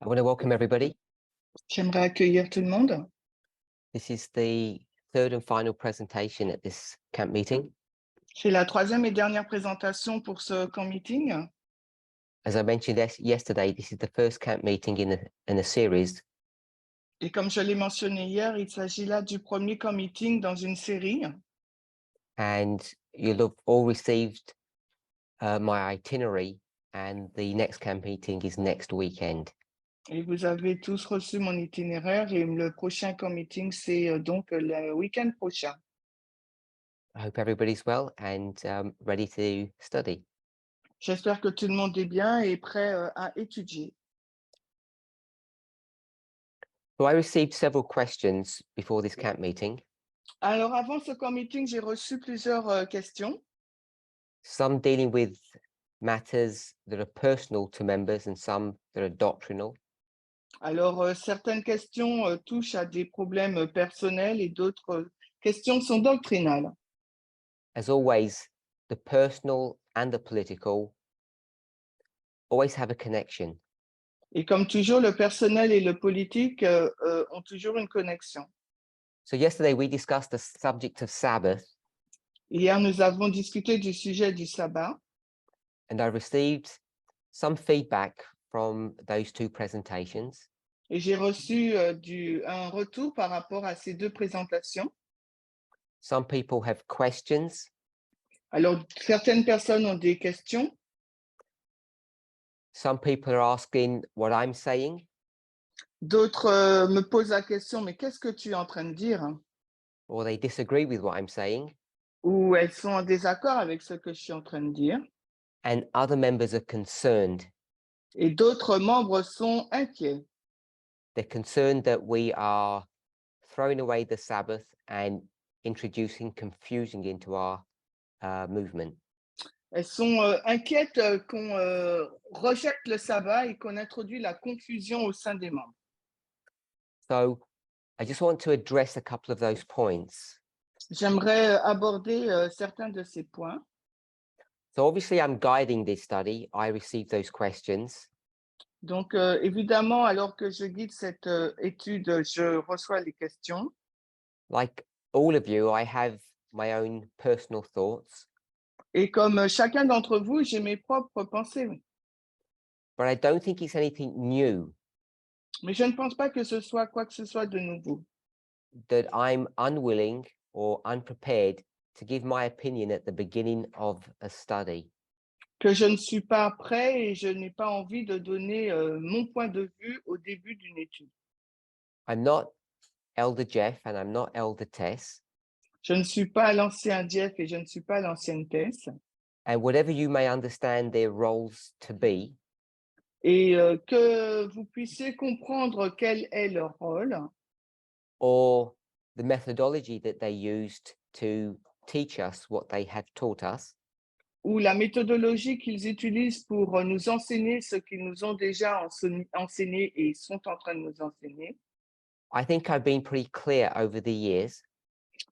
I want to welcome everybody. J'aimerais accueillir tout le monde. This is the third and final presentation at this camp meeting. C'est la troisième et dernière présentation pour ce camp meeting. As I mentioned yesterday, this is the first camp meeting in a series, Et comme je l'ai mentionné hier, il s'agit là du premier camp meeting dans une série. and you'll have all received my itinerary, and the next camp meeting is next weekend. Et vous avez tous reçu mon itinéraire et le prochain camp meeting, c'est donc le week-end prochain. I hope everybody's well and ready to study. J'espère que tout le monde est bien et prêt à étudier. So I received several questions before this camp meeting, Alors avant ce camp meeting, j'ai reçu plusieurs questions. some dealing with matters that are personal to members and some that are doctrinal. Alors certaines questions touchent à des problèmes personnels et d'autres questions sont doctrinales. As always, the personal and the political always have a connection. Et comme toujours, le personnel et le politique ont toujours une connexion. So yesterday we discussed the subject of Sabbath, Hier, nous avons discuté du sujet du sabbat and I received some feedback from those two presentations. et j'ai reçu un retour par rapport à ces deux présentations. Some people have questions, Alors, certaines personnes ont des questions, some people are asking what I'm saying, d'autres me posent la question, mais qu'est-ce que tu es en train de dire? or they disagree with what I'm saying, Ou elles sont en désaccord avec ce que je suis en train de dire. and other members are concerned. Et d'autres membres sont inquiets. They're concerned that we are throwing away the Sabbath and introducing confusion into our movement. Elles sont inquiètes qu'on rejette le sabbat et qu'on introduit la confusion au sein des membres. So I just want to address a couple of those points. J'aimerais aborder certains de ces points. So obviously I'm guiding this study. I received those questions. Donc, évidemment, alors que je guide cette étude, je reçois les questions. Like all of you, I have my own personal thoughts, Et comme chacun d'entre vous, j'ai mes propres pensées. but I don't think it's anything new Mais je ne pense pas que ce soit quoi que ce soit de nouveau. that I'm unwilling or unprepared to give my opinion at the beginning of a study. Que je ne suis pas prêt et je n'ai pas envie de donner mon point de vue au début d'une étude. I'm not Elder Jeff and I'm not Elder Tess. Je ne suis pas l'ancien Jeff et je ne suis pas l'ancienne Tess. And whatever you may understand their roles to be, Et que vous puissiez comprendre quel est leur rôle or the methodology that they used to teach us what they have taught us, ou la méthodologie qu'ils utilisent pour nous enseigner ce qu'ils nous ont déjà enseigné et sont en train de nous enseigner. I think I've been pretty clear over the years,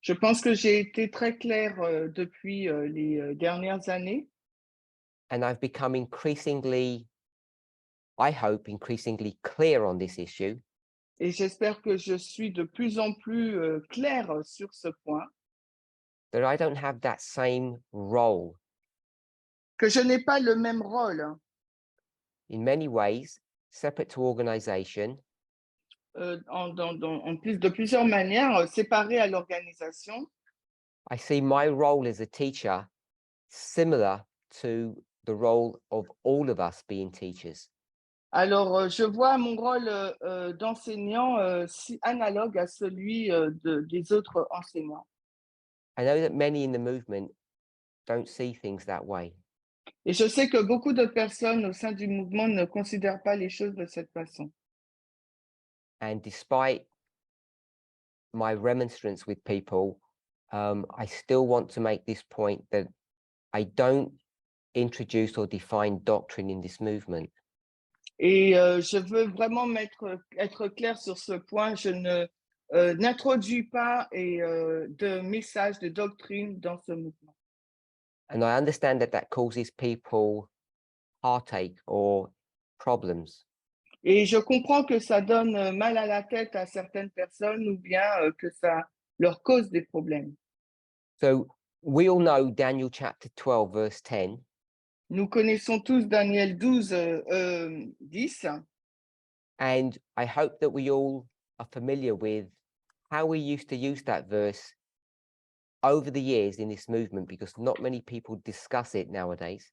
Je pense que j'ai été très claire depuis les dernières années and I've become increasingly, I hope, increasingly clear on this issue, et j'espère que je suis de plus en plus claire sur ce point, that I don't have that same role. que je n'ai pas le même rôle In many ways, separate to organization, en plus de plusieurs manières séparées à l'organisation. I see my role as a teacher similar to the role of all of us being teachers. Alors, je vois mon rôle d'enseignant si analogue à celui des autres enseignants. I know that many in the movement don't see things that way. Et je sais que beaucoup de personnes au sein du mouvement ne considèrent pas les choses de cette façon. And despite my remonstrance with people, I still want to make this point that I don't introduce or define doctrine in this movement. Et je veux vraiment être clair sur ce point. Je ne n'introduis pas de message, de doctrine dans ce mouvement. And I understand that that causes people heartache or problems. Et je comprends que ça donne mal à la tête à certaines personnes ou bien que ça leur cause des problèmes. So we all know Daniel chapter 12, verse 10. Nous connaissons tous Daniel 12, 10. And I hope that we all are familiar with how we used to use that verse over the years in this movement, because not many people discuss it nowadays.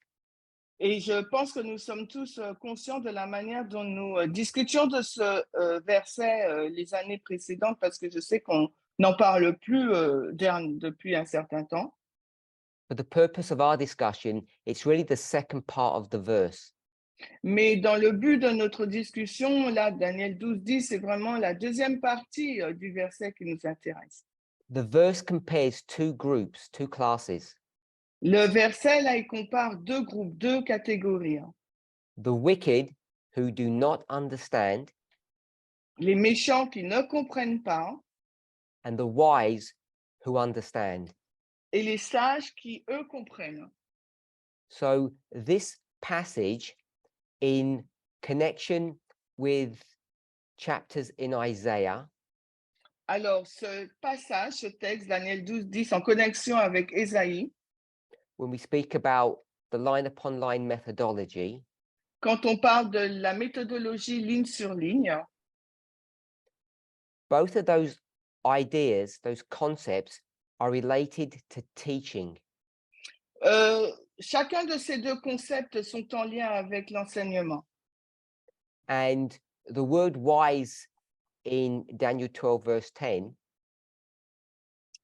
Et je pense que nous sommes tous conscients de la manière dont nous discutions de ce verset les années précédentes, parce que je sais qu'on n'en parle plus depuis un certain temps. For the purpose of our discussion, it's really the second part of the verse. Mais dans le but de notre discussion, là, Daniel 12, 10, c'est vraiment la deuxième partie du verset qui nous intéresse. The verse compares two groups, two classes. Le verset, là, il compare deux groupes, deux catégories. The wicked who do not understand, Les méchants qui ne comprennent pas and the wise who understand. et les sages qui, eux, comprennent. So this passage, in connection with chapters in Isaiah, Alors, ce passage, ce texte, Daniel 12, 10, en connexion avec Ésaïe, when we speak about the line upon line methodology, quand on parle de la méthodologie ligne sur ligne, both of those ideas, those concepts, are related to teaching. chacun de ces deux concepts sont en lien avec l'enseignement. And the word wise in Daniel 12, verse 10,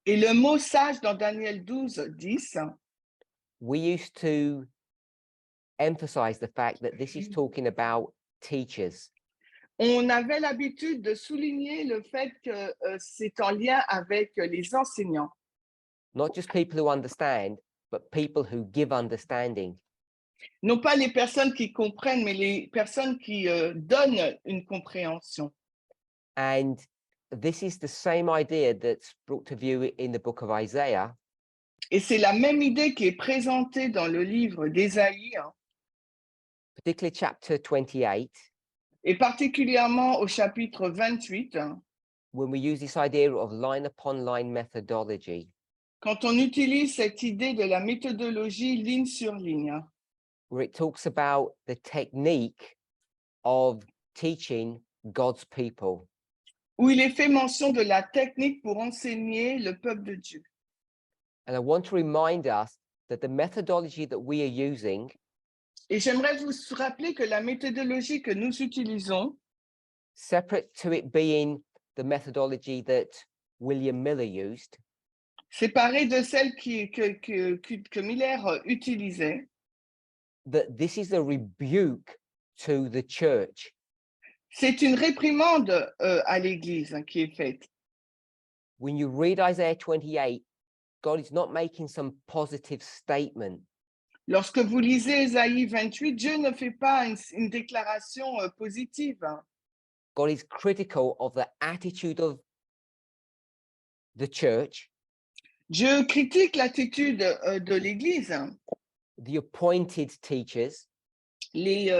Et le mot sage dans Daniel 12, 10, we used to emphasize the fact that this is talking about teachers. on avait l'habitude de souligner le fait que c'est en lien avec les enseignants. Not just people who understand, but people who give understanding. Non pas les personnes qui comprennent, mais les personnes qui donnent une compréhension. And this is the same idea that's brought to view in the book of Isaiah, Et c'est la même idée qui est présentée dans le livre d'Ésaïe, particularly chapter 28, et particulièrement au chapitre 28, when we use this idea of line upon line methodology. quand on utilise cette idée de la méthodologie ligne sur ligne, Where it talks about the technique of teaching God's people. où il est fait mention de la technique pour enseigner le peuple de Dieu. And I want to remind us that the methodology that we are using Et j'aimerais vous rappeler que la méthodologie que nous utilisons, separate to it being the methodology that William Miller used, séparée de celle que Miller utilisait, that this is a rebuke to the church. c'est une réprimande à l'Église qui est faite. When you read Isaiah 28, God is not making some positive statement. Lorsque vous lisez Ésaïe 28, Dieu ne fait pas une déclaration positive. God is critical of the attitude of the church, Dieu critique l'attitude de l'Église, the appointed teachers. les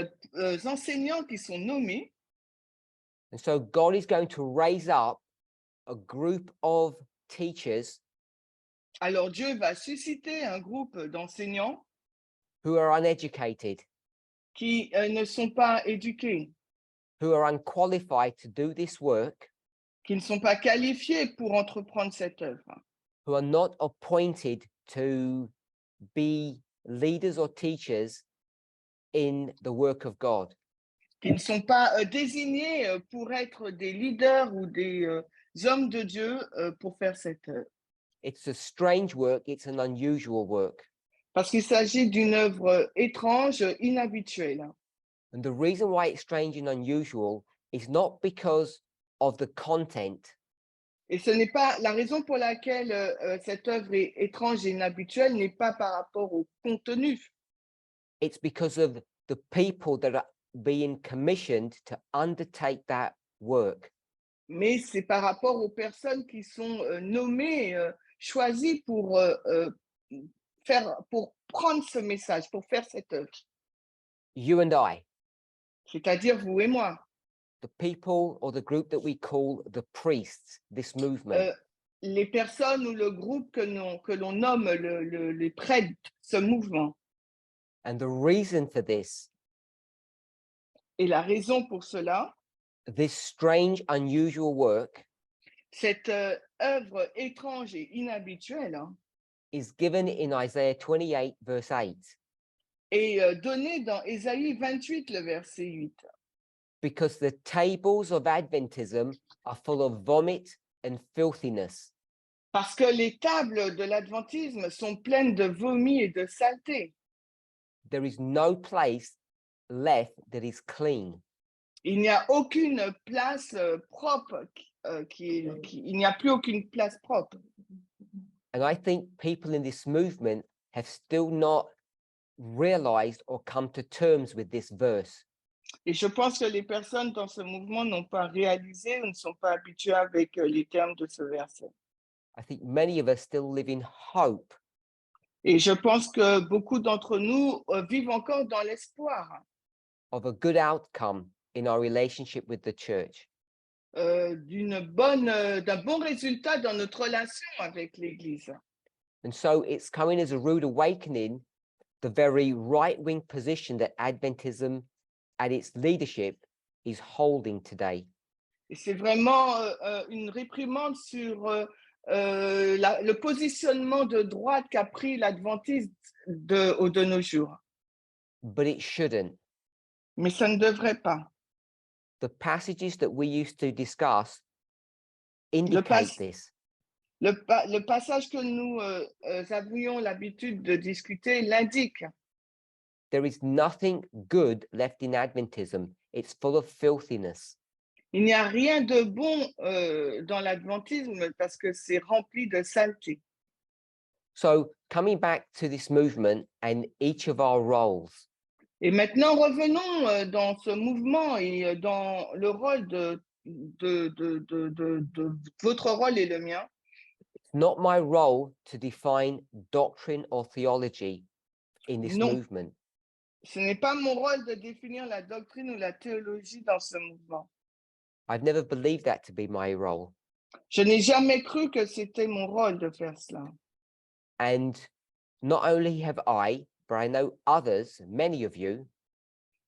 enseignants qui sont nommés. And so God is going to raise up a group of teachers Alors Dieu va susciter un groupe d'enseignants who are uneducated, qui ne sont pas éduqués, who are unqualified to do this work, qui ne sont pas qualifiés pour entreprendre cette œuvre, who are not appointed to be leaders or teachers in the work of God. qui ne sont pas désignés pour être des leaders ou des hommes de Dieu pour faire cette œuvre. It's a strange work, it's an unusual work. Parce qu'il s'agit d'une œuvre étrange, inhabituelle. And the reason why it's strange and unusual is not because of the content, Et ce n'est pas la raison pour laquelle cette œuvre est étrange et inhabituelle n'est pas par rapport au contenu. it's because of the people that are being commissioned to undertake that work. Mais c'est par rapport aux personnes qui sont nommées, choisies pour prendre ce message, pour faire cette œuvre. You and I. C'est-à-dire vous et moi. the people or the group that we call the priests, this movement, les personnes ou le groupe que l'on nomme les prêtres, ce mouvement. and the reason for this, Et la raison pour cela, this strange, unusual work cette œuvre étrange et inhabituelle, hein, is given in Isaiah 28, verse 8, est donnée dans Ésaïe 28, le verset 8. because the tables of Adventism are full of vomit and filthiness. Parce que les tables de l'adventisme sont pleines de vomi et de saleté. There is no place left that is clean. Il n'y a aucune place propre, il n'y a plus aucune place propre. And I think people in this movement have still not realized or come to terms with this verse. Et je pense que les personnes dans ce mouvement n'ont pas réalisé ou ne sont pas habituées avec les termes de ce verset. I think many of us still live in hope Et je pense que beaucoup d'entre nous vivent encore dans l'espoir of a good outcome in our relationship with the church. d'un bon résultat dans notre relation avec l'Église. And so it's coming as a rude awakening, the very right-wing position that Adventism and its leadership is holding today. Et c'est vraiment une réprimande sur le positionnement de droite qu'a pris l'adventiste de nos jours. But it shouldn't. Mais ça ne devrait pas. The passages that we used to discuss indicate this. Le passage que nous avions l'habitude de discuter l'indique. There is nothing good left in Adventism. It's full of filthiness. Il n'y a rien de bon dans l'adventisme parce que c'est rempli de saleté. So coming back to this movement and each of our roles, Et maintenant, revenons dans ce mouvement et dans le rôle de votre rôle et le mien. it's not my role to define doctrine or theology in this Non. movement. Ce n'est pas mon rôle de définir la doctrine ou la théologie dans ce mouvement. I've never believed that to be my role. Je n'ai jamais cru que c'était mon rôle de faire cela. And not only have I, but I know others, many of you,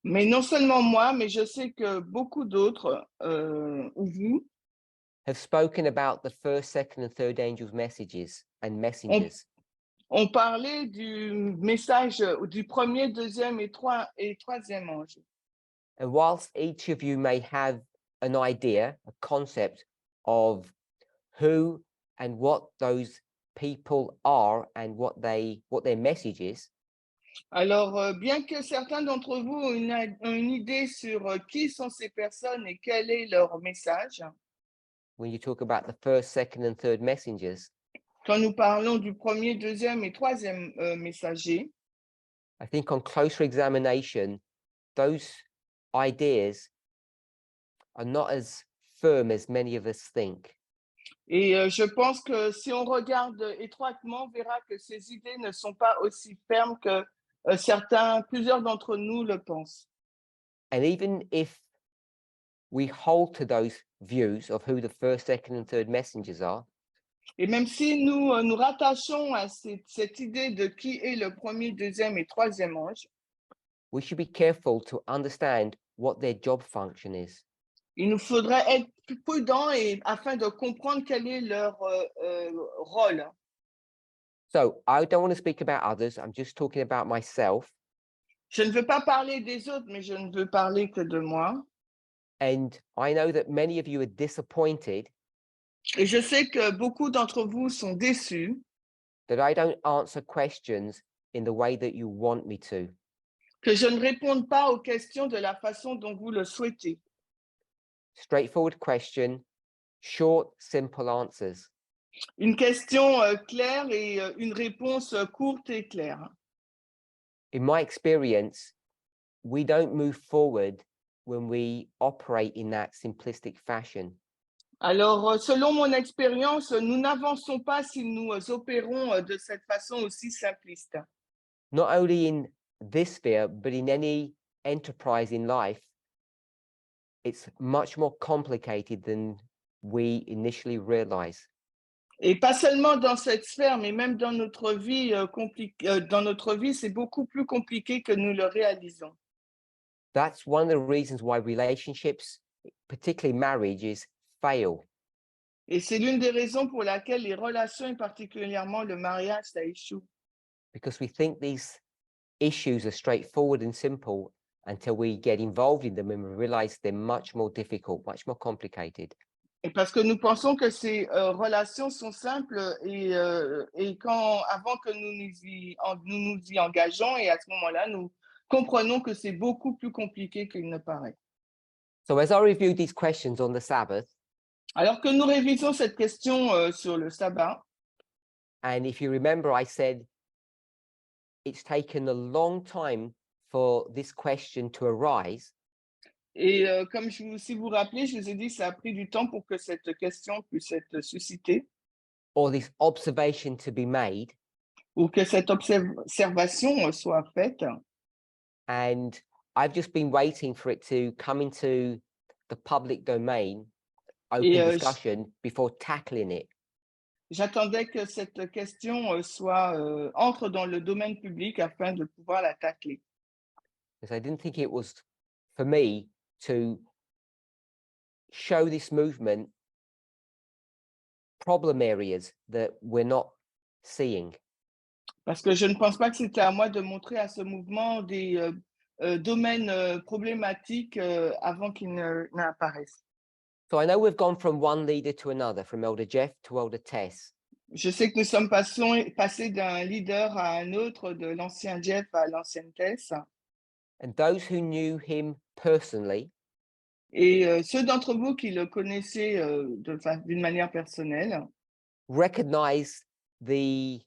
Mais non seulement moi, mais je sais que beaucoup d'autres, ou vous, have spoken about the first, second, and third angels' messages and messengers. ont parlé du message du premier, deuxième et troisième ange. And whilst each of you may have an idea, a concept of who and what those people are and what their message is, Alors, bien que certains d'entre vous ont une idée sur qui sont ces personnes et quel est leur message, when you talk about the first, second, and third messengers, quand nous parlons du premier, deuxième et troisième messager, I think on closer examination, those ideas are not as firm as many of us think. et je pense que si on regarde étroitement, on verra que ces idées ne sont pas aussi fermes que plusieurs d'entre nous le pensent. And even if we hold to those views of who the first, second, and third messengers are, Et même si nous nous rattachons à cette idée de qui est le premier, deuxième et troisième ange, we should be careful to understand what their job function is. il nous faudrait être plus prudents afin de comprendre quel est leur rôle. So I don't want to speak about others. I'm just talking about myself. Je ne veux pas parler des autres, mais je ne veux parler que de moi. And I know that many of you are disappointed Et je sais que beaucoup d'entre vous sont déçus that I don't answer questions in the way that you want me to. que je ne réponde pas aux questions de la façon dont vous le souhaitez. Straightforward question, short, simple answers. Une question claire et une réponse courte et claire. In my experience, we don't move forward when we operate in that simplistic fashion. Alors, selon mon expérience, nous n'avançons pas si nous opérons de cette façon aussi simpliste. Not only in this sphere, but in any enterprise in life, it's much more complicated than we initially realize. Et pas seulement dans cette sphère, mais même dans notre vie, dans notre vie, c'est beaucoup plus compliqué que nous le réalisons. That's one of the reasons why relationships, particularly marriages, fail. Et c'est l'une des raisons pour laquelle les relations, et particulièrement le mariage, ça échoue. Because we think these issues are straightforward and simple until we get involved in them and we realize they're much more difficult, much more complicated. Et parce que nous pensons que ces relations sont simples et avant que nous nous y engageons, et à ce moment-là, nous comprenons que c'est beaucoup plus compliqué qu'il ne paraît. So as I reviewed these questions on the Sabbath, Alors que nous révisons cette question sur le sabbat, and if you remember, I said it's taken a long time for this question to arise. et comme si vous vous rappelez, je vous ai dit ça a pris du temps pour que cette question puisse être suscitée Or this observation to be made, ou que cette observation soit faite. and I've just been waiting for it to come into the public domain, open Et discussion, before tackling it. j'attendais que cette question entre dans le domaine public afin de pouvoir la tacler. Because I didn't think it was for me to show this movement problem areas that we're not seeing. Parce que je ne pense pas que c'était à moi de montrer à ce mouvement des domaines problématiques avant qu'ils n'apparaissent. So I know we've gone from one leader to another, from Elder Jeff to Elder Tess. Je sais que nous sommes passés d'un leader à un autre, de l'ancien Jeff à l'ancienne Tess. And those who knew him personally Et ceux d'entre vous qui le connaissaient d'une manière personnelle recognize the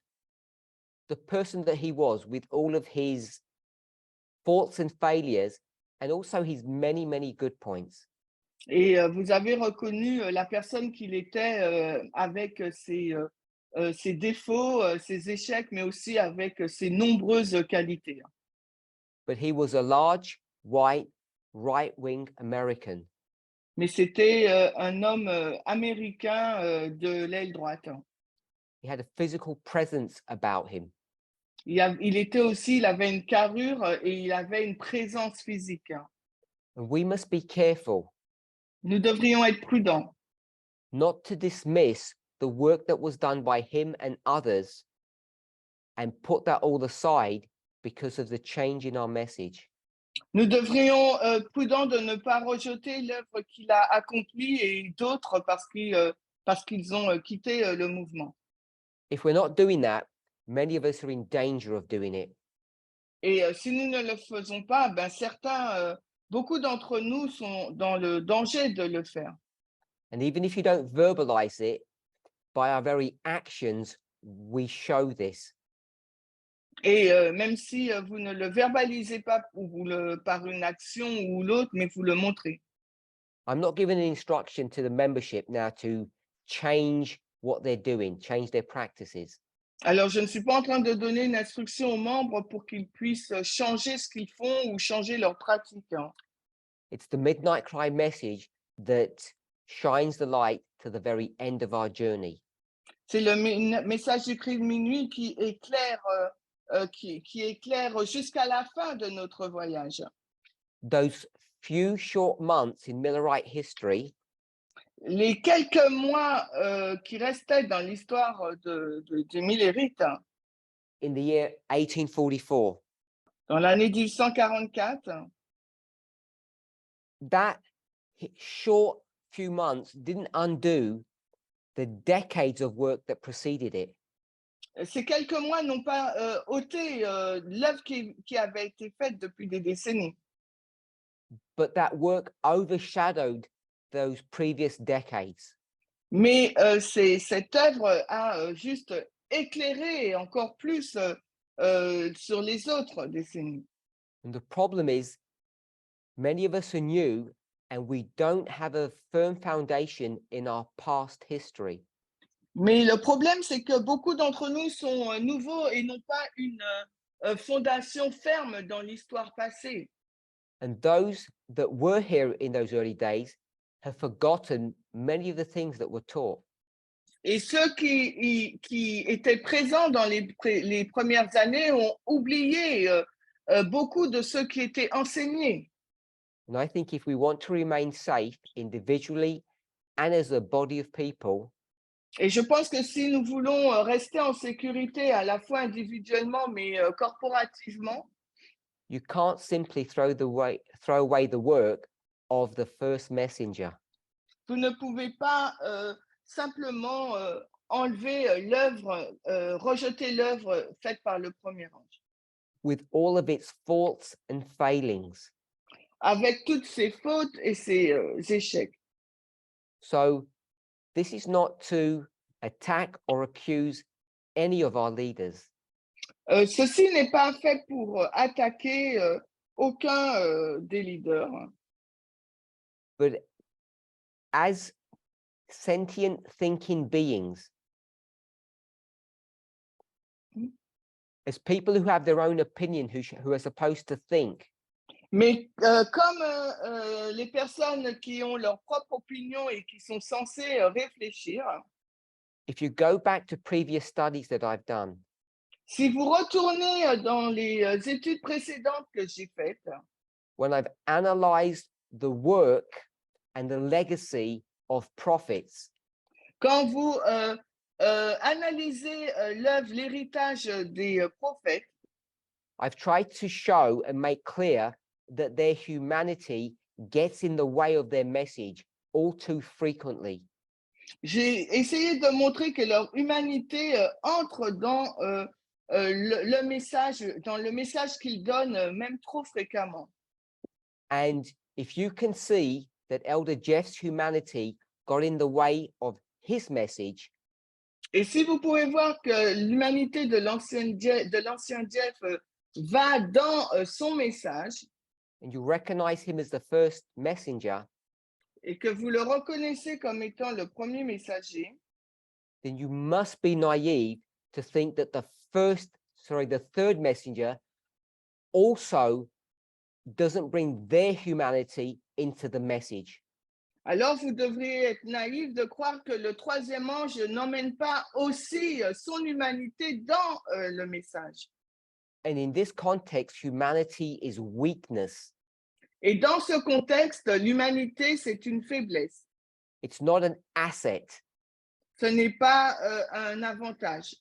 person that he was, with all of his faults and failures, and also his many, many good points. et vous avez reconnu la personne qu'il était avec ses défauts, ses échecs, mais aussi avec ses nombreuses qualités. But he was a large, white, right-wing American. Mais c'était un homme américain de l'aile droite. He had a physical presence about him. Il avait une carrure et il avait une présence physique. And we must be careful Nous devrions être prudents, not to dismiss the work that was done by him and others and put that all aside because of the change in our message. Nous devrions prudents de ne pas rejeter l'œuvre qu'il a accomplie et d'autres parce qu'ils ont quitté le mouvement. If we're not doing that, many of us are in danger of doing it. Et si nous ne le faisons pas, beaucoup d'entre nous sont dans le danger de le faire. And even if you don't verbalize it, by our very actions, we show this. Et même si vous ne le verbalisez pas par une action ou l'autre, mais vous le montrez. I'm not giving an instruction to the membership now to change what they're doing, change their practices. Alors, je ne suis pas en train de donner une instruction aux membres pour qu'ils puissent changer ce qu'ils font ou changer leurs pratiques. It's the midnight cry message that shines the light to the very end of our journey. C'est le message du cri de minuit qui éclaire jusqu'à la fin de notre voyage. Those few short months in Millerite history Les quelques mois qui restaient dans l'histoire des Millérites, in the year 1844, dans l'année 1844, that short few months didn't undo the decades of work that preceded it. ces quelques mois n'ont pas ôté l'œuvre qui avait été faite depuis des décennies. But that work overshadowed those previous decades. Mais cette œuvre a juste éclairé encore plus sur les autres décennies. And the problem is, many of us are new and we don't have a firm foundation in our past history. Mais le problème, c'est que beaucoup d'entre nous sont nouveaux et n'ont pas une fondation ferme dans l'histoire passée. And those that were here in those early days have forgotten many of the things that were taught. Et ceux qui étaient présents dans les premières années ont oublié beaucoup de ce qui était enseigné. And I think if we want to remain safe individually and as a body of people, Et je pense que si nous voulons rester en sécurité à la fois individuellement mais corporativement, you can't simply throw away the work of the first messenger. vous ne pouvez pas simplement enlever l'œuvre, rejeter l'œuvre faite par le premier ange, With all of its faults and failings. avec toutes ses fautes et ses échecs. So this is not to attack or accuse any of our leaders. Ceci n'est pas fait pour attaquer aucun des leaders, But as sentient thinking beings, as people who have their own opinion, who are supposed to think, mais comme les personnes qui ont leur propre opinion et qui sont censées réfléchir, if you go back to previous studies that I've done, si vous retournez dans les études précédentes que j'ai faites, when I've analyzed the work and the legacy of prophets, quand vous analysez l'œuvre, l'héritage des prophètes, I've tried to show and make clear that their humanity gets in the way of their message all too frequently. j'ai essayé de montrer que leur humanité entre dans le message, dans le message qu'ils donnent même trop fréquemment. And if you can see that Elder Jeff's humanity got in the way of his message, Et si vous pouvez voir que l'humanité de l'ancien Jeff va dans son message, and you recognize him as the first messenger, et que vous le reconnaissez comme étant le premier messager, then you must be naive to think that the third messenger also doesn't bring their humanity into the message. alors vous devriez être naïf de croire que le troisième ange n'emmène pas aussi son humanité dans le message. And in this context, humanity is weakness. Et dans ce contexte, l'humanité, c'est une faiblesse. It's not an asset. Ce n'est pas un avantage.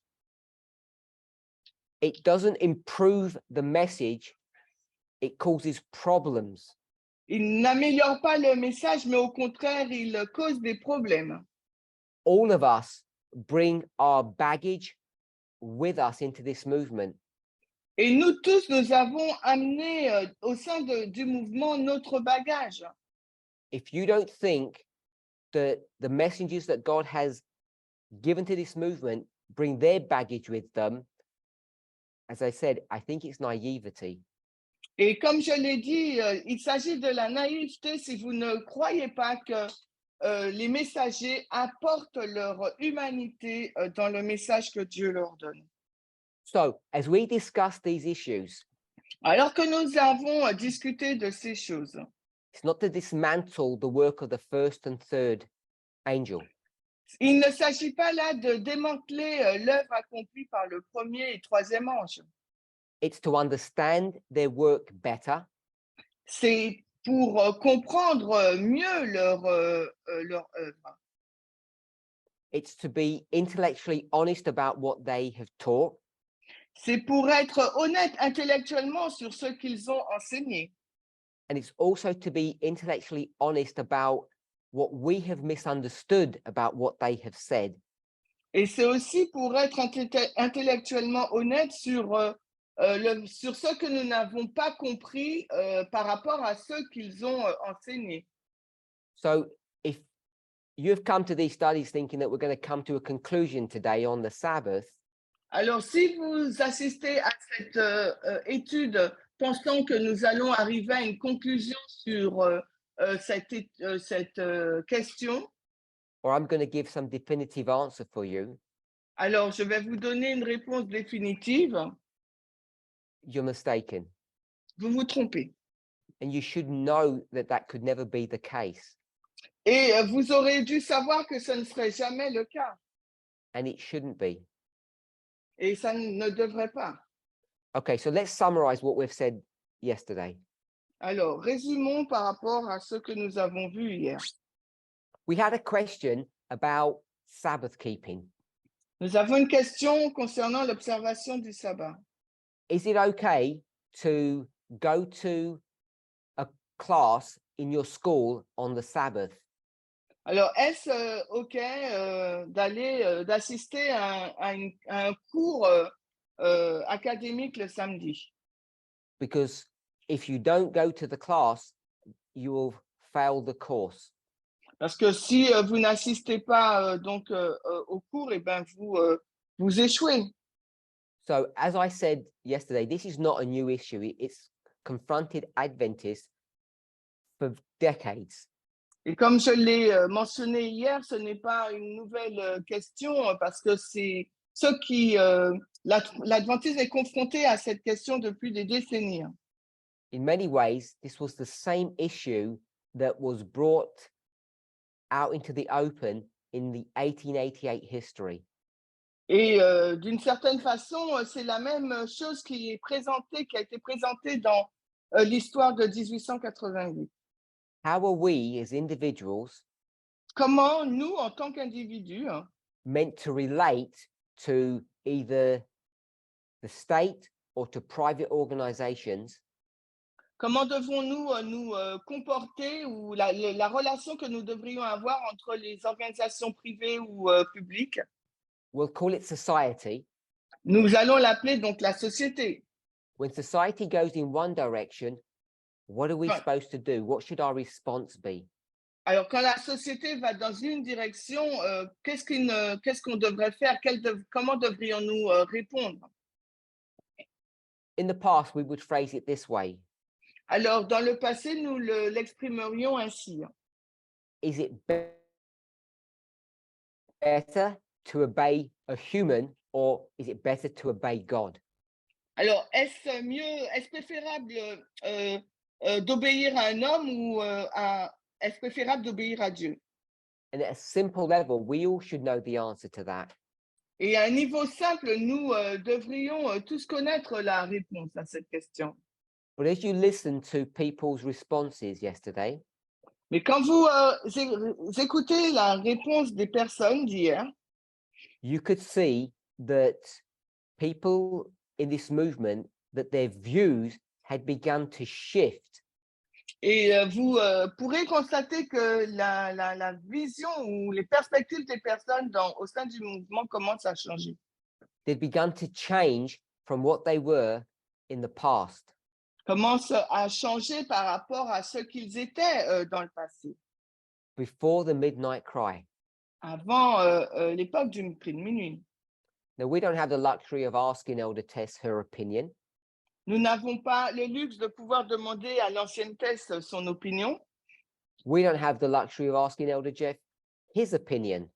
It doesn't improve the message. It causes problems. Il n'améliore pas le message, mais au contraire, il cause des problèmes. All of us bring our baggage with us into this movement. Et nous tous, nous avons amené au sein du mouvement notre bagage. If you don't think that the messengers that God has given to this movement bring their baggage with them, as I said, I think it's naivety. Et comme je l'ai dit, il s'agit de la naïveté si vous ne croyez pas que les messagers apportent leur humanité dans le message que Dieu leur donne. So, as we discuss these issues, Alors que nous avons discuté de ces choses, it's not to dismantle the work of the first and third angel. il ne s'agit pas là de démanteler l'œuvre accomplie par le premier et troisième ange. It's to understand their work better. C'est pour comprendre mieux leur œuvre. It's to be intellectually honest about what they have taught. C'est pour être honnête intellectuellement sur ce qu'ils ont enseigné. And it's also to be intellectually honest about what we have misunderstood about what they have said. Et c'est aussi pour être intellectuellement honnête sur ce que nous n'avons pas compris par rapport à ce qu'ils ont enseigné. So if you've come to these studies thinking that we're going to come to a conclusion today on the Sabbath, Alors, si vous assistez à cette étude pensant que nous allons arriver à une conclusion sur cette question, or I'm going to give some definitive answer for you, alors je vais vous donner une réponse définitive. you're mistaken. Vous vous trompez. And you should know that that could never be the case, Et vous aurez dû savoir que ce ne serait jamais le cas. and it shouldn't be. Et ça ne devrait pas. Okay, so let's summarize what we've said yesterday. Alors, résumons par rapport à ce que nous avons vu hier. We had a question about Sabbath keeping. Nous avons une question concernant l'observation du sabbat. Is it okay to go to a class in your school on the Sabbath? Alors, est-ce OK d'assister à un cours académique le samedi? Because if you don't go to the class, you will fail the course. Parce que si vous n'assistez pas donc au cours, eh ben vous échouez. So as I said yesterday, this is not a new issue. It's confronted Adventists for decades. Et comme je l'ai mentionné hier, ce n'est pas une nouvelle question parce que c'est ceux qui l'Adventisme est confronté à cette question depuis des décennies. In many ways, this was the same issue that was brought out into the open in the 1888 history. Et d'une certaine façon, c'est la même chose qui a été présentée dans l'histoire de 1888. How are we as individuals Comment nous, en tant qu'individus, meant to relate to either the state or to private organizations comment devons-nous nous comporter ou la relation que nous devrions avoir entre les organisations privées ou publiques? we'll call it society. Nous allons l'appeler donc la société. When society goes in one direction, what are we Ouais. supposed to do? What should our response be? Alors, quand la société va dans une direction, qu'est-ce qu'on devrait faire? Comment devrions-nous répondre? In the past, we would phrase it this way. Alors, dans le passé, nous l'exprimerions ainsi. Is it better to obey a human or is it better to obey God? Alors, est-ce préférable d'obéir à un homme ou est-ce préférable d'obéir à Dieu? And at a simple level, we all should know the answer to that. Et à un niveau simple, nous devrions tous connaître la réponse à cette question. But as you listen to people's responses yesterday, Mais quand vous écoutez la réponse des personnes d'hier, you could see that people in this movement, that their views had begun to shift. et vous pourrez constater que la vision ou les perspectives des personnes au sein du mouvement commencent à changer. They'd begun to change from what they were in the past. Commencent à changer par rapport à ce qu'ils étaient dans le passé, Before the midnight cry. avant l'époque du cri de minuit. Now, we don't have the luxury of asking Elder Tess her opinion. Nous n'avons pas le luxe de pouvoir demander à l'ancienne Tess son opinion. We don't have the luxury of asking Elder Jeff his opinion.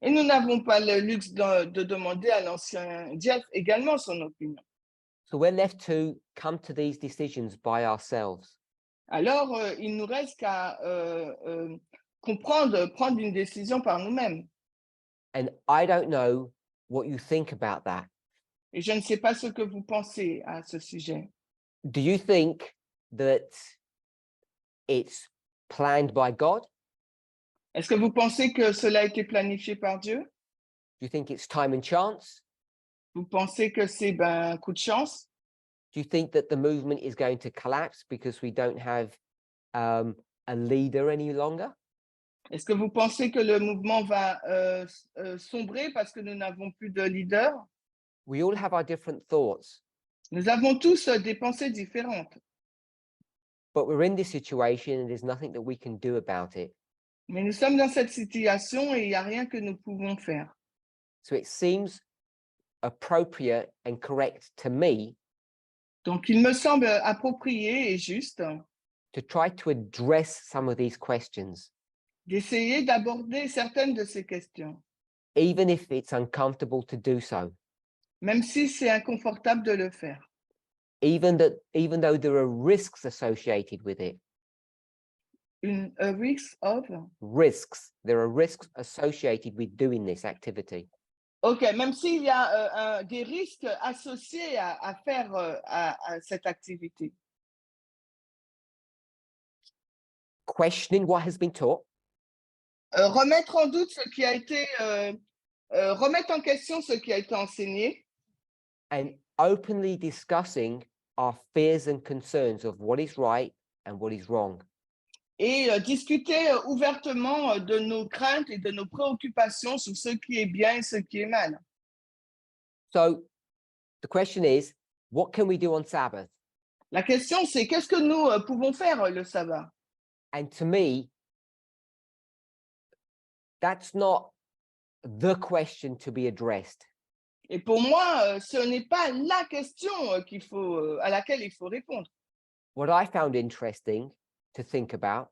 Et nous n'avons pas le luxe de demander à l'ancien Jeff également son opinion. So we're left to come to these decisions by ourselves. Alors, il nous reste qu'à prendre une décision par nous-mêmes. And I don't know what you think about that. Et je ne sais pas ce que vous pensez à ce sujet. Do you think that it's planned by God? Est-ce que vous pensez que cela a été planifié par Dieu? Do you think it's time and chance? Vous pensez que c'est un coup de chance? Do you think that the movement is going to collapse because we don't have a leader any longer? Est-ce que vous pensez que le mouvement va sombrer parce que nous n'avons plus de leader? We all have our different thoughts, Nous avons tous des pensées différentes, but we're in this situation and there's nothing that we can do about it. mais nous sommes dans cette situation et il n'y a rien que nous pouvons faire. So it seems appropriate and correct to me Donc, il me semble approprié et juste to try to address some of these questions, d'essayer d'aborder certaines de ces questions, even if it's uncomfortable to do so. même si c'est inconfortable de le faire. even though there are risks associated with it. A risk of? Risks. There are risks associated with doing this activity. Ok, même s'il y a des risques associés à faire à cette activité. Questioning what has been taught. Remettre en doute ce qui a été, remettre en question ce qui a été enseigné. And openly discussing our fears and concerns of what is right and what is wrong. Et discuter ouvertement de nos craintes et de nos préoccupations sur ce qui est bien et ce qui est mal. So the question is, what can we do on Sabbath? La question, c'est qu'est-ce que nous pouvons faire le sabbat? And to me, that's not the question to be addressed. Et pour moi, ce n'est pas la question à laquelle il faut répondre. What I found interesting to think about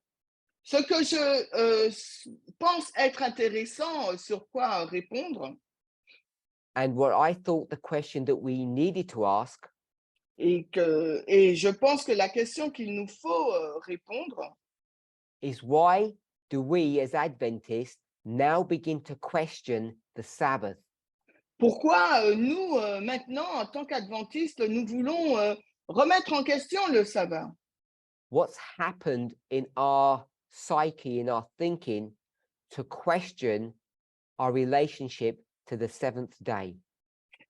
Ce que je pense être intéressant sur quoi répondre, and what I thought the question that we needed to ask et je pense que la question qu'il nous faut répondre, is why do we as Adventists now begin to question the Sabbath? pourquoi nous, maintenant, en tant qu'adventistes, nous voulons remettre en question le sabbat? What's happened in our psyche, in our thinking, to question our relationship to the seventh day?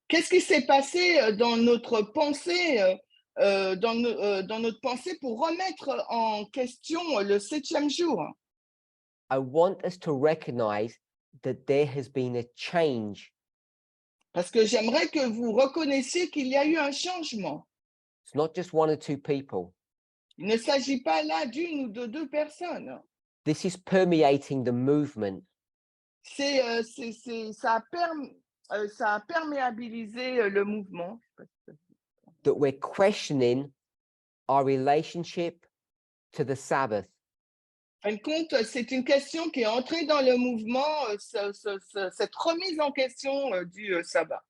Qu'est-ce qui s'est passé dans notre pensée, dans notre pensée pour remettre en question le 7e jour? I want us to recognize that there has been a change. Parce que j'aimerais que vous reconnaissiez qu'il y a eu un changement. It's not just one or two people. Il ne s'agit pas là d'une ou de deux personnes. This is permeating the movement. Ça a perméabilisé le mouvement. That we're questioning our relationship to the Sabbath. En fin de compte, c'est une question qui est entrée dans le mouvement, cette remise en question du sabbat.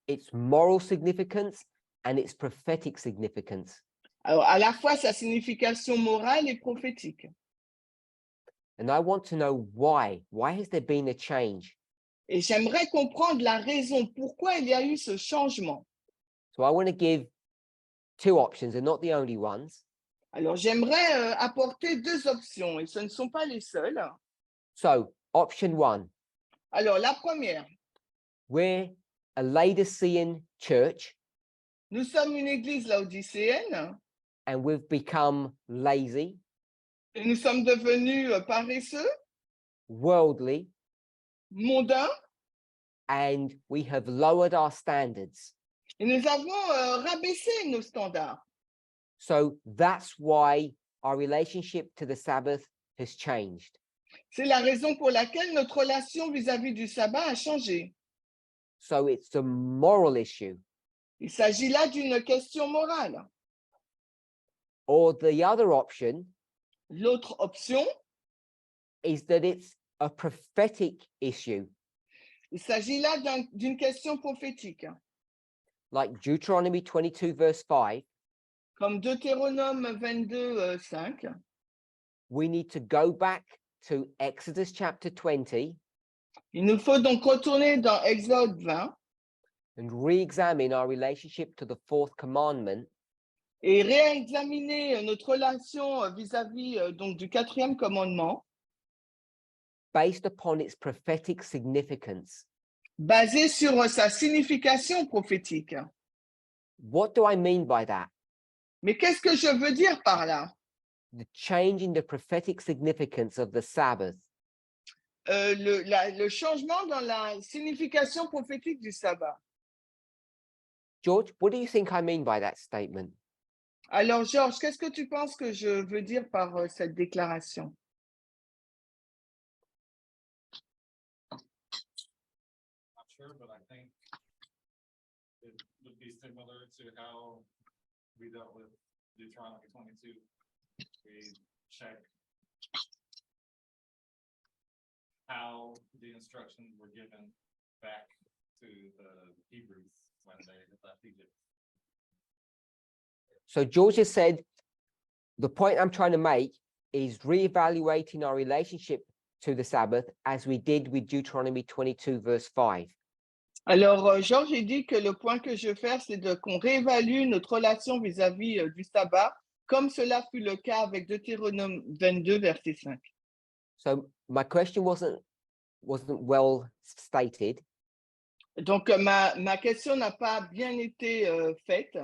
Its moral significance and its prophetic significance. Alors, à la fois sa signification morale et prophétique. And I want to know why. Why has there been a change? Et j'aimerais comprendre la raison pourquoi il y a eu ce changement. So I want to give two options, and not the only ones. Alors, j'aimerais apporter deux options, et ce ne sont pas les seules. So, option one. Alors, la première, We're a Laodicean church. nous sommes une église laodicéenne. And we've become lazy. Et nous sommes devenus paresseux, Worldly. mondains, And we have lowered our standards. et nous avons rabaissé nos standards. So that's why our relationship to the Sabbath has changed. C'est la raison pour laquelle notre relation vis-à-vis du sabbat a changé. So it's a moral issue. Il s'agit là d'une question morale. Or the other option L'autre option, is that it's a prophetic issue. il s'agit là d'une question prophétique. Like Deuteronomy 22, verse 5, Comme Deutéronome 22, 5, we need to go back to Exodus chapter 20 il nous faut donc retourner dans Exode 20 and re-examine our relationship to the fourth commandment et réexaminer notre relation vis-à-vis donc du 4e commandement, based upon its prophetic significance. basé sur sa signification prophétique. What do I mean by that? Mais qu'est-ce que je veux dire par là? The change in the prophetic significance of the Sabbath. Le changement dans la signification prophétique du sabbat. George, what do you think I mean by that statement? Alors, Georges, qu'est-ce que tu penses que je veux dire par cette déclaration? Not sure, but I think it would be similar to how we dealt with Deuteronomy 22. We check how the instructions were given back to the Hebrews when they left Egypt. So George has said, the point I'm trying to make is reevaluating our relationship to the Sabbath as we did with Deuteronomy 22, verse 5. Alors, Georges a dit que le point que je veux faire, c'est qu'on réévalue notre relation vis-à-vis du sabbat, comme cela fut le cas avec Deutéronome 22, verset 5. So my question wasn't well stated. Donc, ma question n'a pas bien été faite.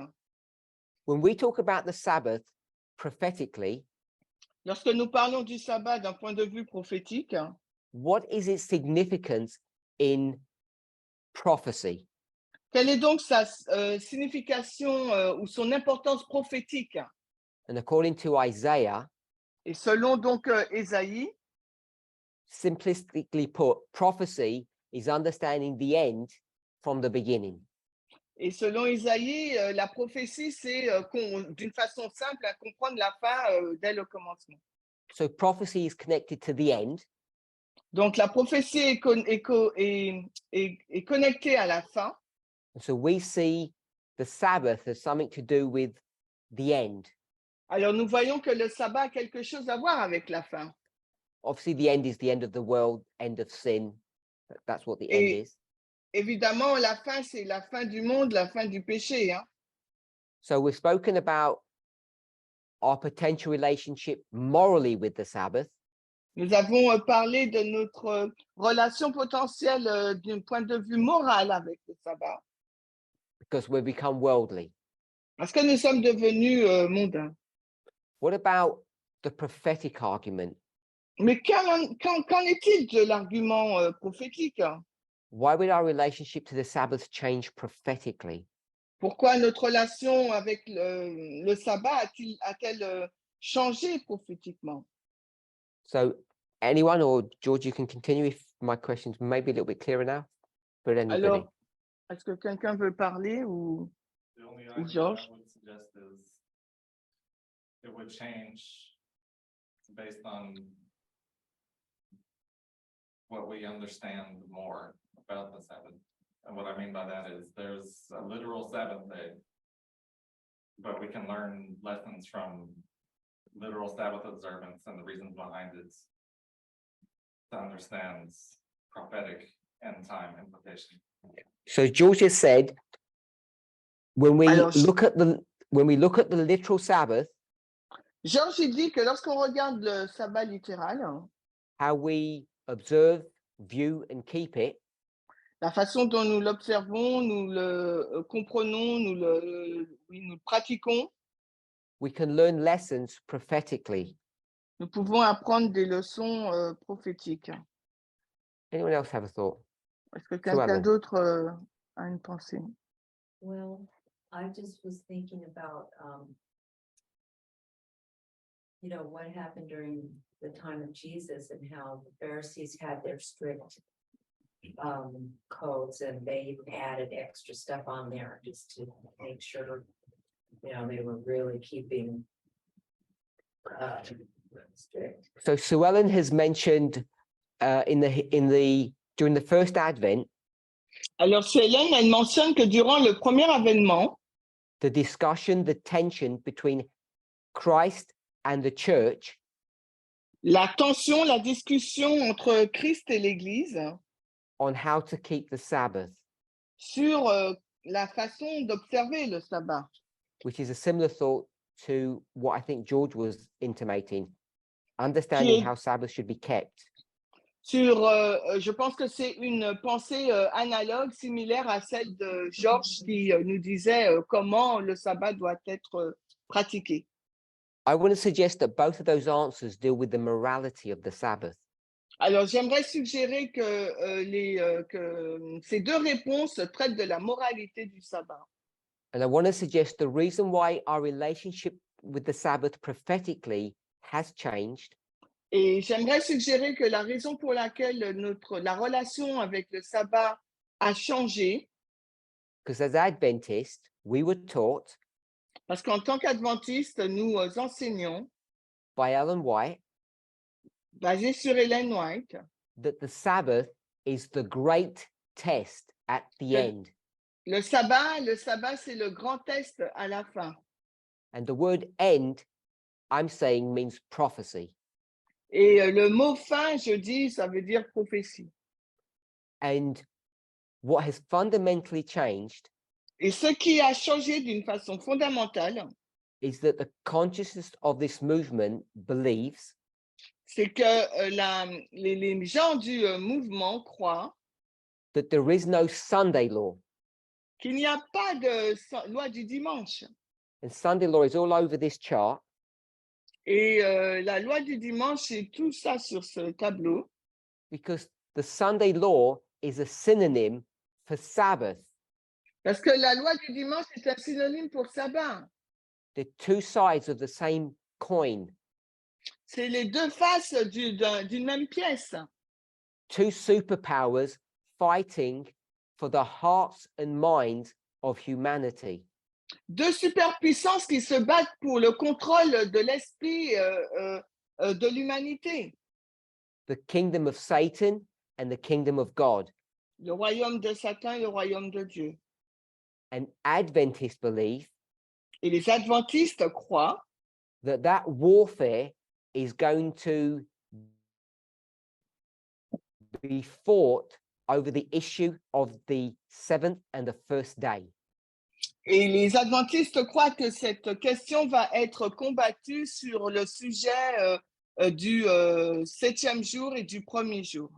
When we talk about the Sabbath prophetically, Lorsque nous parlons du sabbat d'un point de vue prophétique, what is its significance in prophecy? quelle est donc sa signification ou son importance prophétique? And according to Isaiah, Et selon donc Ésaïe, simplistically put, prophecy is understanding the end from the beginning. et selon Ésaïe, la prophétie, c'est d'une façon simple à comprendre la fin dès le commencement. So prophecy is connected to the end, Donc la prophétie est connectée à la fin. and so we see the Sabbath as something to do with the end. Alors nous voyons que le sabbat a quelque chose à voir avec la fin. Obviously, the end is the end of the world, end of sin. That's what the end Et is. évidemment, la fin, c'est la fin du monde, la fin du péché. Hein. So we've spoken about our potential relationship morally with the Sabbath. Nous avons parlé de notre relation potentielle d'un point de vue moral avec le sabbat. Because we've become worldly. Parce que nous sommes devenus mondains. What about the prophetic argument? Mais qu'en est-il de l'argument prophétique? Why would our relationship to the Sabbath change prophetically? Pourquoi notre relation avec le sabbat a-t-elle changé prophétiquement? So anyone, or George, you can continue if my questions may be a little bit clearer now. But anybody. Alors, est-ce que quelqu'un veut parler ou The only argument George? I would suggest is it would change based on what we understand more about the Sabbath. And what I mean by that is there's a literal Sabbath day, but we can learn lessons from literal Sabbath observance and the reasons behind it to understand prophetic end time implications. So George has said, when we Alors, look at the literal Sabbath, Georges il dit que lorsqu'on regarde le sabbat littéral, how we observe, view, and keep it, la façon dont nous l'observons, nous le comprenons, nous le pratiquons, we can learn lessons prophetically. nous pouvons apprendre des leçons prophétiques. Anyone else have a thought? Est-ce que quelqu'un Ellen. d'autre a une pensée? Well, I just was thinking about, what happened during the time of Jesus and how the Pharisees had their strict codes and they added extra stuff on there just to make sure, they were really keeping strict. So Sue Ellen has mentioned during the first Advent, Alors, Hélène, elle mentionne que durant le premier avènement, the discussion, the tension between Christ and the church la tension, la discussion entre Christ et l'Église on how to keep the Sabbath, sur la façon d'observer le sabbat, which is a similar thought to what I think George was intimating, understanding how Sabbath should be kept. je pense que c'est une pensée analogue, similaire à celle de Georges qui nous disait comment le sabbat doit être pratiqué. I want to suggest that both of those answers deal with the morality of the Sabbath. Alors, j'aimerais suggérer que ces deux réponses traitent de la moralité du sabbat. And I want to suggest the reason why our relationship with the Sabbath prophetically has changed Et j'aimerais suggérer que la raison pour laquelle la relation avec le sabbat a changé, because as Adventists, we were taught parce qu'en tant qu'adventistes, nous enseignons, by Ellen White, basé sur Ellen White, that the Sabbath is the great test at the Que- end. le sabbat, c'est le grand test à la fin. And the word end, I'm saying, means prophecy. Et le mot fin, je dis, ça veut dire prophétie. And what has fundamentally changed Et ce qui a changé d'une façon fondamentale, is that the consciousness of this movement believes c'est que les gens du mouvement croient that there is no Sunday law. qu'il n'y a pas de loi du dimanche. And Sunday law is all over this chart. Et la loi du dimanche, c'est tout ça sur ce tableau. Because the Sunday law is a synonym for Sabbath. Parce que la loi du dimanche est un synonyme pour sabbat. They're two sides of the same coin, C'est les deux faces d'une même pièce. two superpowers fighting for the hearts and minds of humanity. Deux superpuissances qui se battent pour le contrôle de l'esprit de l'humanité. The kingdom of Satan and the kingdom of God. Le royaume de Satan et le royaume de Dieu. And Adventists believe Et les adventistes croient that warfare is going to be fought over the issue of the seventh and the first day. Et les adventistes croient que cette question va être combattue sur le sujet du septième jour et du premier jour.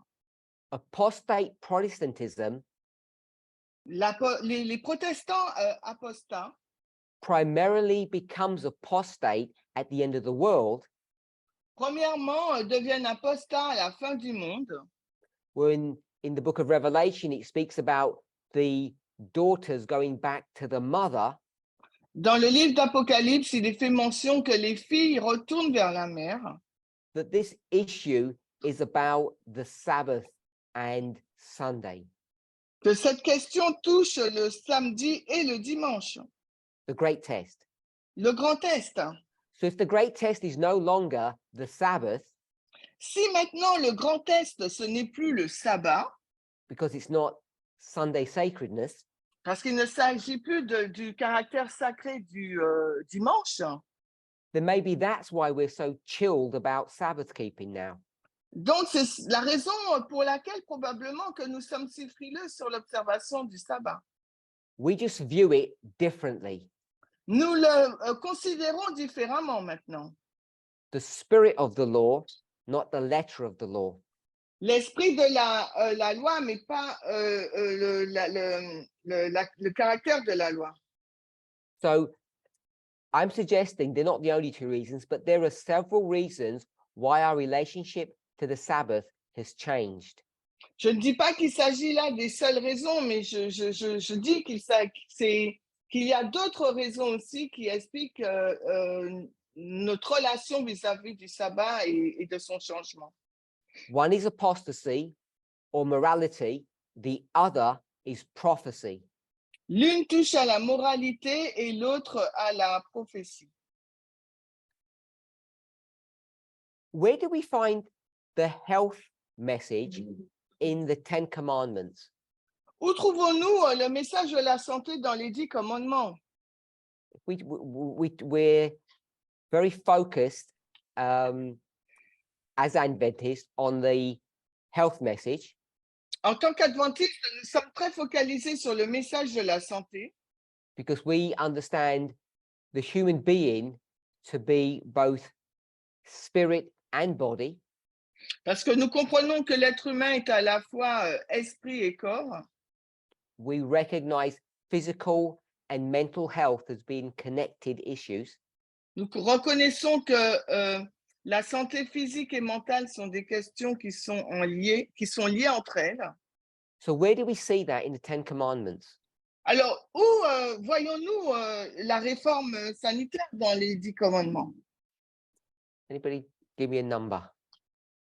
Apostate Protestantism Les protestants apostats primarily becomes apostate at the end of the world premièrement, deviennent apostats à la fin du monde, when in the book of Revelation it speaks about the daughters going back to the mother. Dans le livre d'Apocalypse, il est fait mention que les filles retournent vers la mère, That this issue is about the Sabbath and Sunday, que cette question touche le samedi et le dimanche, the great test. le grand test. So if the great test is no longer the Sabbath, Si maintenant le grand test, ce n'est plus le sabbat, because it's not Sunday sacredness, parce qu'il ne s'agit plus du caractère sacré du dimanche, then maybe that's why we're so chilled about Sabbath keeping now. donc c'est la raison pour laquelle probablement que nous sommes si frileux sur l'observation du sabbat. We just view it differently. Nous le considérons différemment maintenant. The spirit of the law, not the letter of the law. L'esprit de la loi, mais pas le caractère de la loi. So I'm suggesting they're not the only two reasons, but there are several reasons why our relationship to the Sabbath has changed. Je ne dis pas qu'il s'agit là des seules raisons, mais je dis qu'il y a d'autres raisons aussi qui expliquent notre relation vis-à-vis du sabbat et de son changement. One is apostasy or morality, the other is prophecy. L'une touche à la moralité et l'autre à la prophétie. Where do we find the health message in the Ten Commandments? Où trouvons-nous le message de la santé dans les 10 commandements? We're very focused as Adventists on the health message. En tant qu'adventistes, nous sommes très focalisés sur le message de la santé Because we understand the human being to be both spirit and body. parce que nous comprenons que l'être humain est à la fois esprit et corps. We recognize physical and mental health as being connected issues. Nous reconnaissons que la santé physique et mentale sont des questions qui sont liées entre elles. So where do we see that in the Ten Commandments? Alors, où voyons-nous la réforme sanitaire dans les 10 commandements? Anybody give me a number?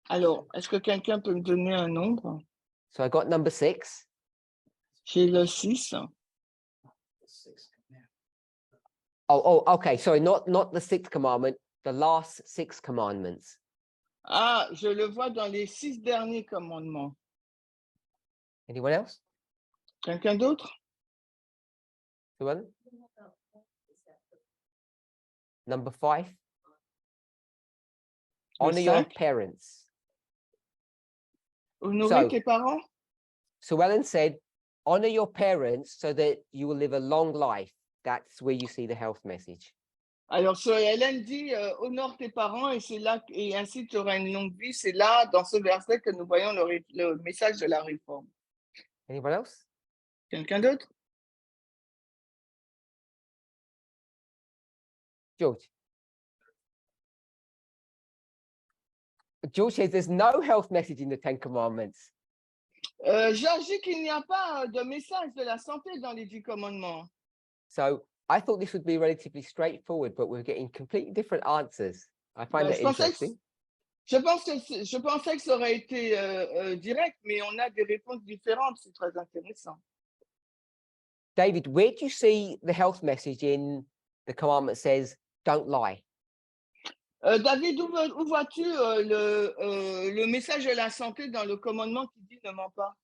Alors, est-ce que quelqu'un peut me donner un nombre? So I got number 6. J'ai le 6. Oh, okay. Sorry, not the 6th commandment, the last 6 commandments. Ah, je le vois dans les 6 derniers commandements. Anyone else? Quelqu'un d'autre? Anyone? Number 5. Le Honor your 5. parents. Honorer So- tes parents. So Ellen said, honor your parents so that you will live a long life. That's where you see the health message. Alors, Hélène dit honore tes parents et c'est là et ainsi tu auras une longue vie. C'est là, dans ce verset, que nous voyons le message de la réforme. Anyone else? Quelqu'un d'autre? George. George says there's no health message in the 10 Commandments. Georges dit qu'il n'y a pas de message de la santé dans les 10 commandements. So I thought this would be relatively straightforward, but we're getting completely different answers. I find that Je pensais interesting. je pensais que ça aurait été direct, mais on a des réponses différentes. C'est très intéressant. David, where do you see the health message in the commandment says, don't lie? David, où vois-tu le message de la santé dans le commandement qui dit ne mens pas?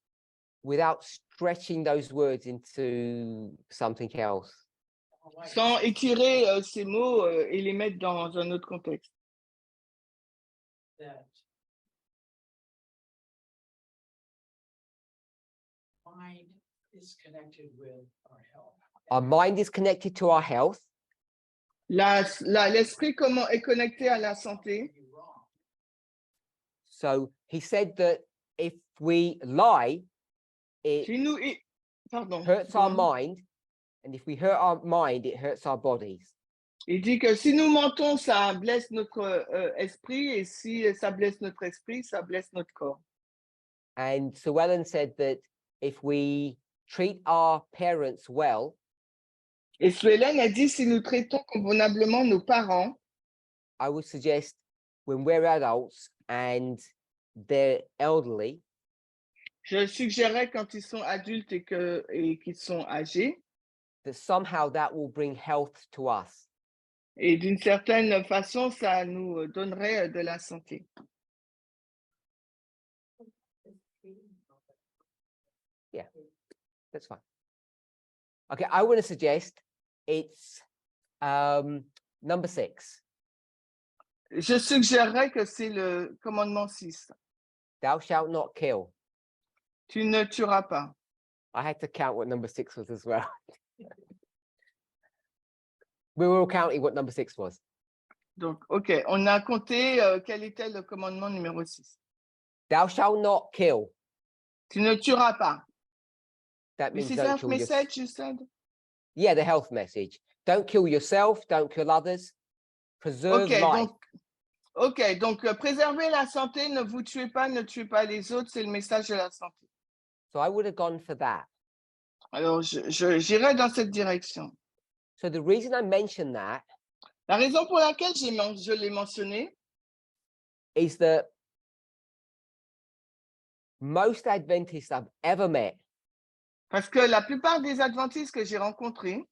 Without stretching those words into something else. Sans étirer ces mots et les mettre dans un autre contexte. That mind is connected with our health. Our mind is connected to our health. L'esprit comment est connecté à la santé. Be wrong. So he said that if we lie, it Si nous, pardon. hurts our mind. And if we hurt our mind, it hurts our bodies. Il dit que si nous mentons, ça blesse notre esprit, et si ça blesse notre esprit, ça blesse notre corps. And Sue Ellen said that if we treat our parents well, Et Hélène a dit, si nous traitons convenablement nos parents, I would suggest when we're adults and they're elderly, je suggérerais quand ils sont adultes et qu'ils sont âgés, that somehow that will bring health to us. et d'une certaine façon, ça nous donnerait de la santé. That's fine. Okay, I want to suggest it's number 6. Je suggérerais que c'est le commandement 6. Thou shalt not kill. Tu ne tueras pas. I had to count what number 6 was as well. We were all counting what number 6 was. Donc, OK, on a compté quel était le commandement numéro 6. Thou shalt not kill. Tu ne tueras pas. That This means is don't health kill yourself. message, you said? Yeah, the health message. Don't kill yourself. Don't kill others. Preserve life. Donc, préservez la santé, ne vous tuez pas, ne tuez pas les autres, c'est le message de la santé. So I would have gone for that. Alors, j'irai dans cette direction. So the reason I mention that La raison pour laquelle je l'ai mentionné, is that most Adventists I've ever met, parce que la plupart des adventistes que j'ai rencontrés,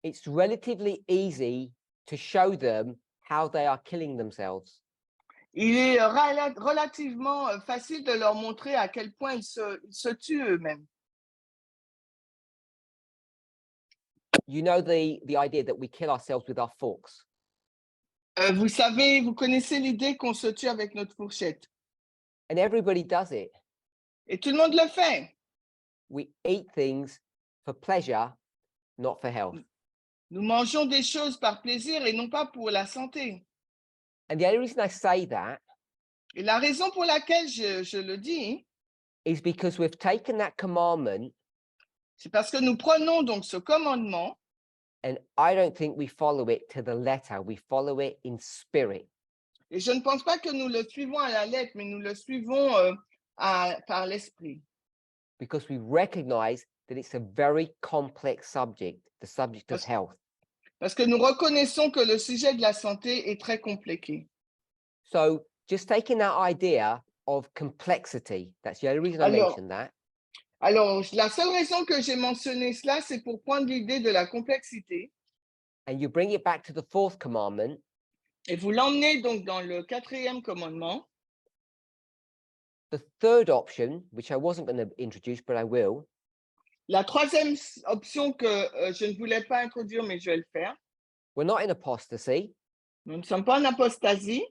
it's relatively easy to show them how they are killing themselves. il est relativement facile de leur montrer à quel point ils se tuent eux-mêmes. You know the idea that we kill ourselves with our forks. Vous savez, vous connaissez l'idée qu'on se tue avec notre fourchette. And everybody does it. Et tout le monde le fait. We eat things for pleasure, not for health. Nous mangeons des choses par plaisir et non pas pour la santé. And the only reason I say that Et la raison pour laquelle je le dis, is because we've taken that commandment c'est parce que nous prenons donc ce commandement and I don't think we follow it to the letter. We follow it in spirit. et je ne pense pas que nous le suivons à la lettre, mais nous le suivons par l'esprit. Because we recognize that it's a very complex subject, the subject of health. Parce que nous reconnaissons que le sujet de la santé est très compliqué. So just taking that idea of complexity, that's the only reason I mentioned that. Alors, la seule raison que j'ai mentionné cela, c'est pour prendre l'idée de la complexité And you bring it back to the 4th commandment. et vous l'emmenez donc dans le 4e commandement. The 3rd option, which I wasn't going to introduce, but I will, La 3e option que je ne voulais pas introduire, mais je vais le faire. we're not in apostasy. Nous ne sommes pas en apostasie.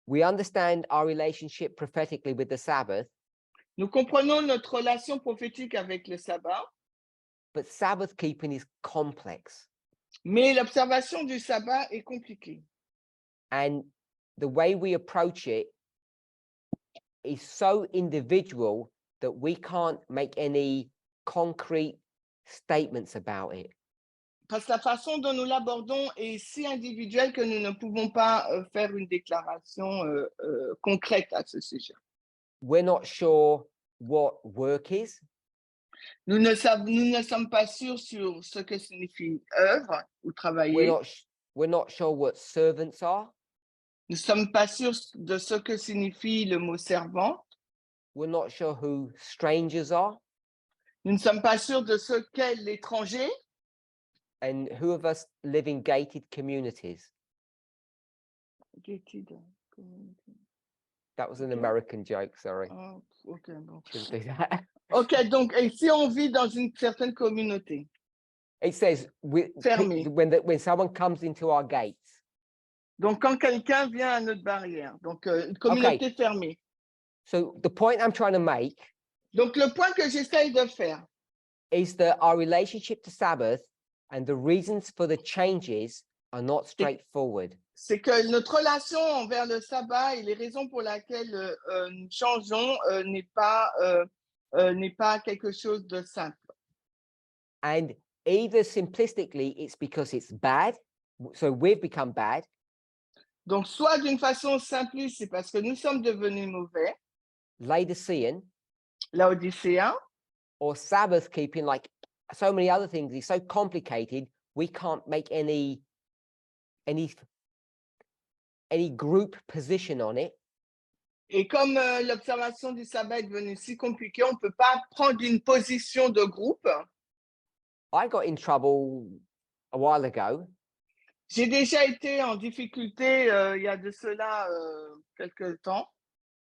We understand our relationship prophetically with the Sabbath, Nous comprenons notre relation prophétique avec le sabbat, but Sabbath keeping is complex. mais l'observation du sabbat est compliquée. And the way we approach it is so individual that we can't make any concrete statements about it. Parce que la façon dont nous l'abordons est si individuelle que nous ne pouvons pas faire une déclaration concrète à ce sujet. We're not sure what work is. Nous ne sommes pas sûrs sur ce que signifie œuvre ou travailler. We're not sure what servants are. Nous ne sommes pas sûrs de ce que signifie le mot servant. We're not sure who strangers are. Nous ne sommes pas sûrs de ce qu'est l'étranger. And who of us live in gated communities? That was an Okay. American joke, sorry. Oh, ok, bon. Shouldn't do that. Ok, donc, et si on vit dans une certaine communauté It says fermée, when someone comes into our gates. donc quand quelqu'un vient à notre barrière, donc une communauté fermée. So the point I'm trying to make Donc le point que j'essaye de faire, is that our relationship to Sabbath and the reasons for the changes are not straightforward. c'est que notre relation envers le sabbat et les raisons pour lesquelles nous changeons n'est pas quelque chose de simple. And either simplistically, it's because it's bad, so we've become bad, Donc soit d'une façon simpliste, c'est parce que nous sommes devenus mauvais, Laodicean, laodicéens, or Sabbath keeping, like so many other things, is so complicated, we can't make any group position on it. et comme l'observation du sabbat est devenue si compliquée, on ne peut pas prendre une position de groupe. I got in trouble a while ago J'ai déjà été en difficulté il y a de cela quelques temps,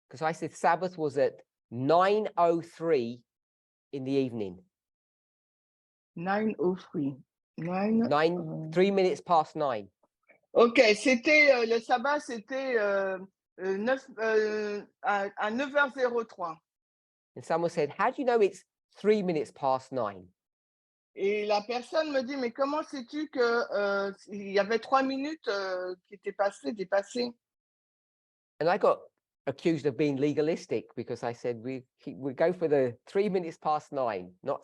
because I said Sabbath was at 9:03 in the evening. 9:03. 3 minutes past 9. Ok, c'était le sabbat, c'était à 9h03. And someone said, how do you know it's 3 minutes past 9? Et la personne me dit, mais comment sais-tu que il y avait 3 minutes qui étaient dépassées? And I got accused of being legalistic because I said we go for the 3 minutes past 9, not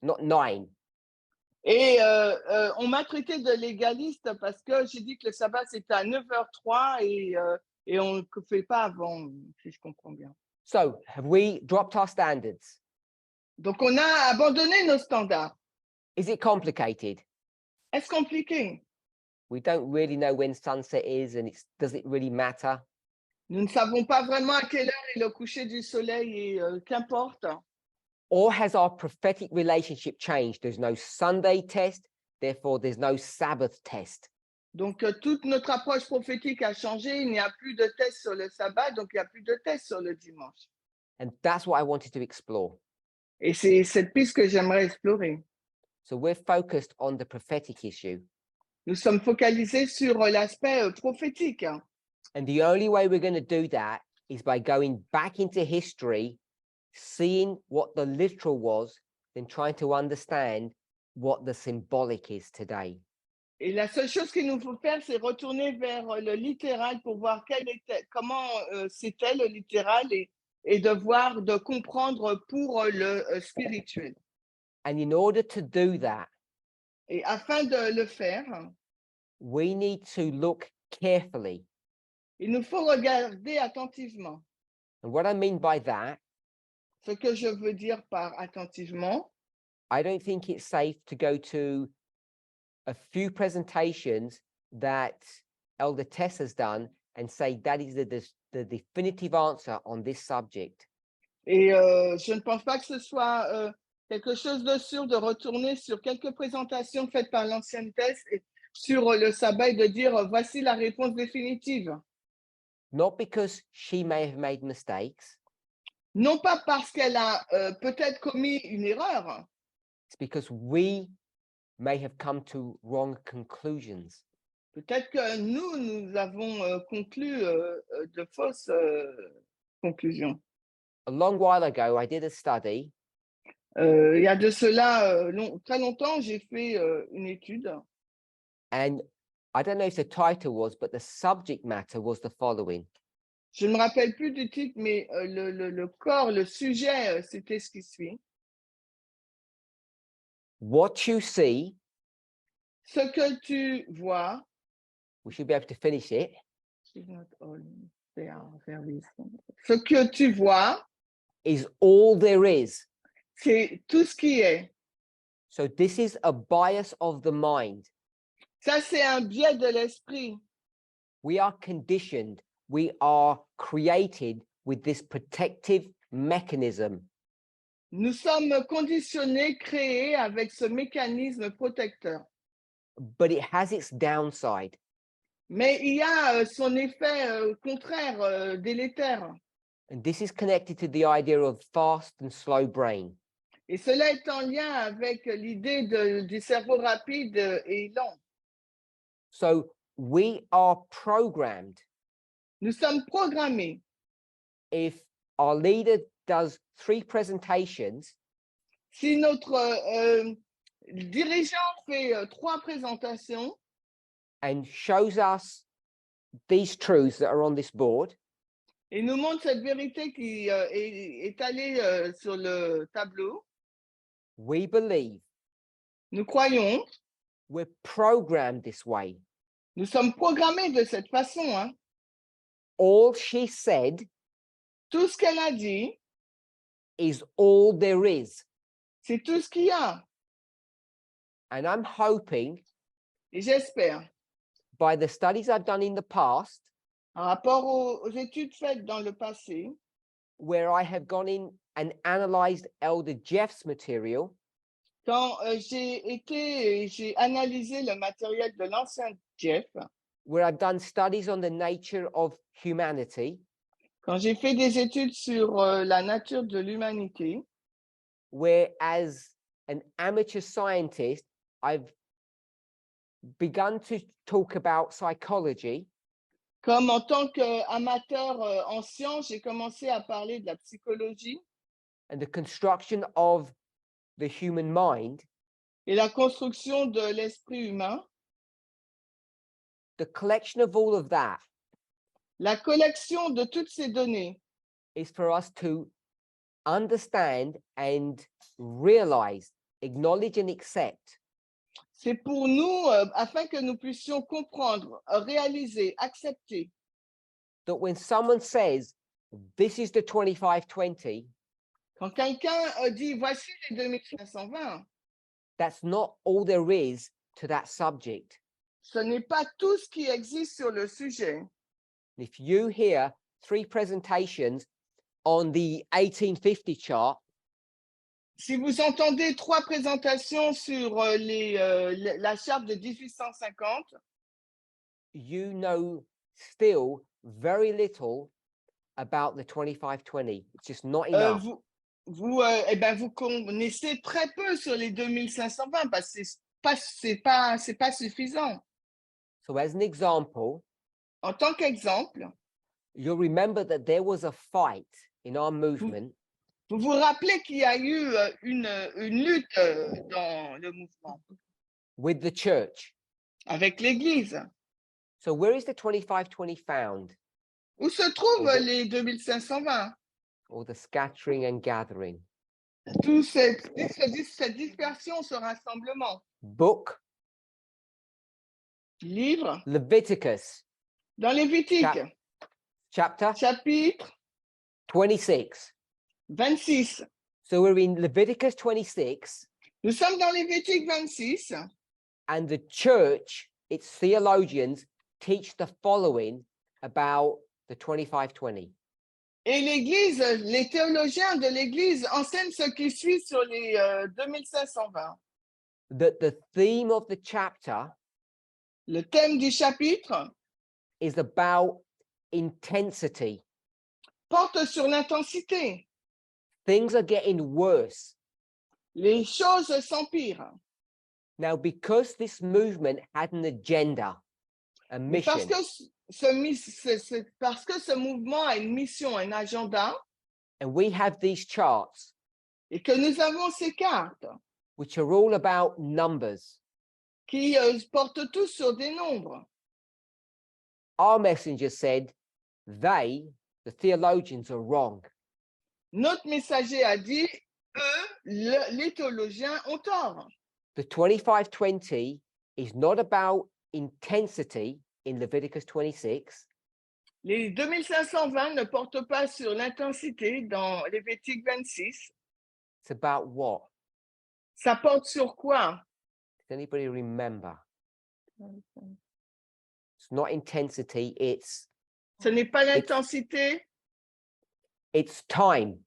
9. Et on m'a traité de légaliste parce que j'ai dit que le sabbat c'était à 9h03 et on ne fait pas avant, si je comprends bien. So have we dropped our standards? Donc on a abandonné nos standards. Is it complicated? Est-ce compliqué? We don't really know when sunset is, and does it really matter? Nous ne savons pas vraiment à quelle heure est le coucher du soleil et qu'importe. Or has our prophetic relationship changed? There's no Sunday test, therefore there's no Sabbath test. Donc toute notre approche prophétique a changé. Il n'y a plus de test sur le sabbat, donc il n'y a plus de test sur le dimanche. And that's what I wanted to explore. Et c'est cette piste que j'aimerais explorer. So we're focused on the prophetic issue. Nous sommes focalisés sur l'aspect prophétique. And the only way we're going to do that is by going back into history, seeing what the literal was, then trying to understand what the symbolic is today. Et la seule chose qu'il nous faut faire, c'est retourner vers le littéral pour voir comment c'était le littéral et de comprendre pour le spirituel. And in order to do that, Et afin de le faire, we need to look carefully. il nous faut regarder attentivement. And what I mean by that, Ce que je veux dire par attentivement, I don't think it's safe to go to a few presentations that Elder Tess has done and say that is the definitive answer on this subject. et je ne pense pas que ce soit quelque chose de sûr de retourner sur quelques présentations faites par l'ancienne thèse sur le sabbat et de dire voici la réponse définitive. Not because she may have made mistakes, Non pas parce qu'elle a peut-être commis une erreur, it's because we may have come to wrong conclusions. Peut-être que nous avons conclu de fausses conclusions. A long while ago, I did a study Il y a de cela très longtemps, j'ai fait une étude. and I don't know if the title was, but the subject matter was the following. Je ne me rappelle plus du titre, mais le corps, le sujet, c'était ce qui suit. What you see, Ce que tu vois, we should be able to finish it. ce que tu vois, Is all there is. c'est tout ce qui est. So this is a bias of the mind. Ça, c'est un biais de l'esprit. We are conditioned, we are created with this protective mechanism. Nous sommes conditionnés, créés avec ce mécanisme protecteur. But it has its downside. Mais il y a son effet contraire, délétère. And this is connected to the idea of fast and slow brain. Et cela est en lien avec l'idée du cerveau rapide et lent. So we are programmed. Nous sommes programmés. If our leader does 3 presentations, Si notre dirigeant fait 3 présentations and shows us these truths that are on this board, et nous montre cette vérité qui est étalée sur le tableau, we believe nous croyons, we're programmed this way. nous sommes programmés de cette façon. Hein. All she said Tout ce qu'elle a dit, is all there is. c'est tout ce qu'il y a. And I'm hoping Et j'espère, by the studies I've done in the past, en rapport aux études faites dans le passé, where I have gone in and analyzed Elder Jeff's material, quand j'ai analysé le matériel de l'ancien Jeff, where I've done studies on the nature of humanity, quand j'ai fait des études sur la nature de l'humanité, where as an amateur scientist, I've begun to talk about psychology, comme en tant qu'amateur en sciences, j'ai commencé à parler de la psychologie and the construction of the human mind, et la construction de l'esprit humain. the collection of all of that La collection de toutes ces données, is for us to understand and realize, acknowledge and accept c'est pour nous, afin que nous puissions comprendre, réaliser, accepter that when someone says, this is the 2520, quand quelqu'un dit voici les 2520, that's not all there is to that subject. ce n'est pas tout ce qui existe sur le sujet. If you hear 3 presentations on the 1850 chart, Si vous entendez 3 présentations sur la charte de 1850, you know still very little about the 2520. It's just not enough. vous connaissez très peu sur les 2520 parce que c'est pas suffisant. So as an example, En tant qu'exemple, you'll remember that there was a fight in our movement vous vous rappelez qu'il y a eu une lutte dans le mouvement with the church. avec l'Église. So where is the 2520 found? Où se trouvent Ok. les 2520? Or the scattering and gathering? Toute cette dispersion, ce rassemblement. Book, Livre, Leviticus, dans Lévitique, chapter chapitre 26. 26. So we're in Leviticus 26, Nous sommes dans Lévitique 26. and the church, its theologians, teach the following about the 2520. Et l'Église, les théologiens de l'Église enseignent ce qui suit sur les 2520. That the theme of the chapter Le thème du chapitre is about intensity. porte sur l'intensité. Things are getting worse. Les choses s'empirent. Now, because this movement had an agenda, a Mais parce mission, que parce que ce mouvement a une mission, un agenda, and we have these charts, et que nous avons ces cartes which are all about numbers. qui portent tous sur des nombres. Our messenger said they, the theologians, are wrong. Notre messager a dit, eux, les théologiens ont tort. The 2520 is not about intensity in Leviticus 26. Les 2520 ne portent pas sur l'intensité dans Lévitique 26. It's about what? Ça porte sur quoi? Does anybody remember? It's not intensity, Ce n'est pas l'intensité, it's time.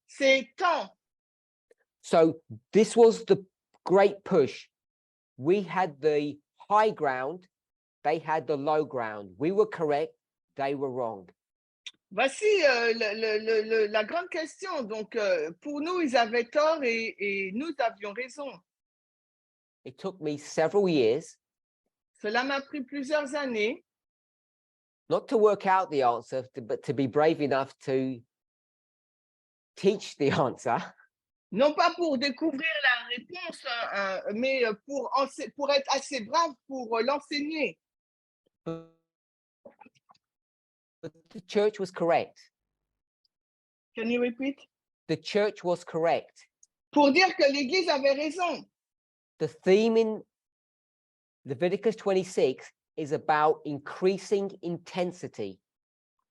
c'est temps. So this was the great push. We had the high ground, they had the low ground. We were correct, they were wrong. Voici la grande question. Donc, pour nous, ils avaient tort et nous avions raison. It took me several years Cela m'a pris plusieurs années, not to work out the answer, but to be brave enough to teach the answer. non pas pour découvrir la réponse, mais pour être assez brave pour l'enseigner. But the church was correct. Can you repeat? The church was correct. Pour dire que l'Église avait raison. The theme in Leviticus 26 is about increasing intensity.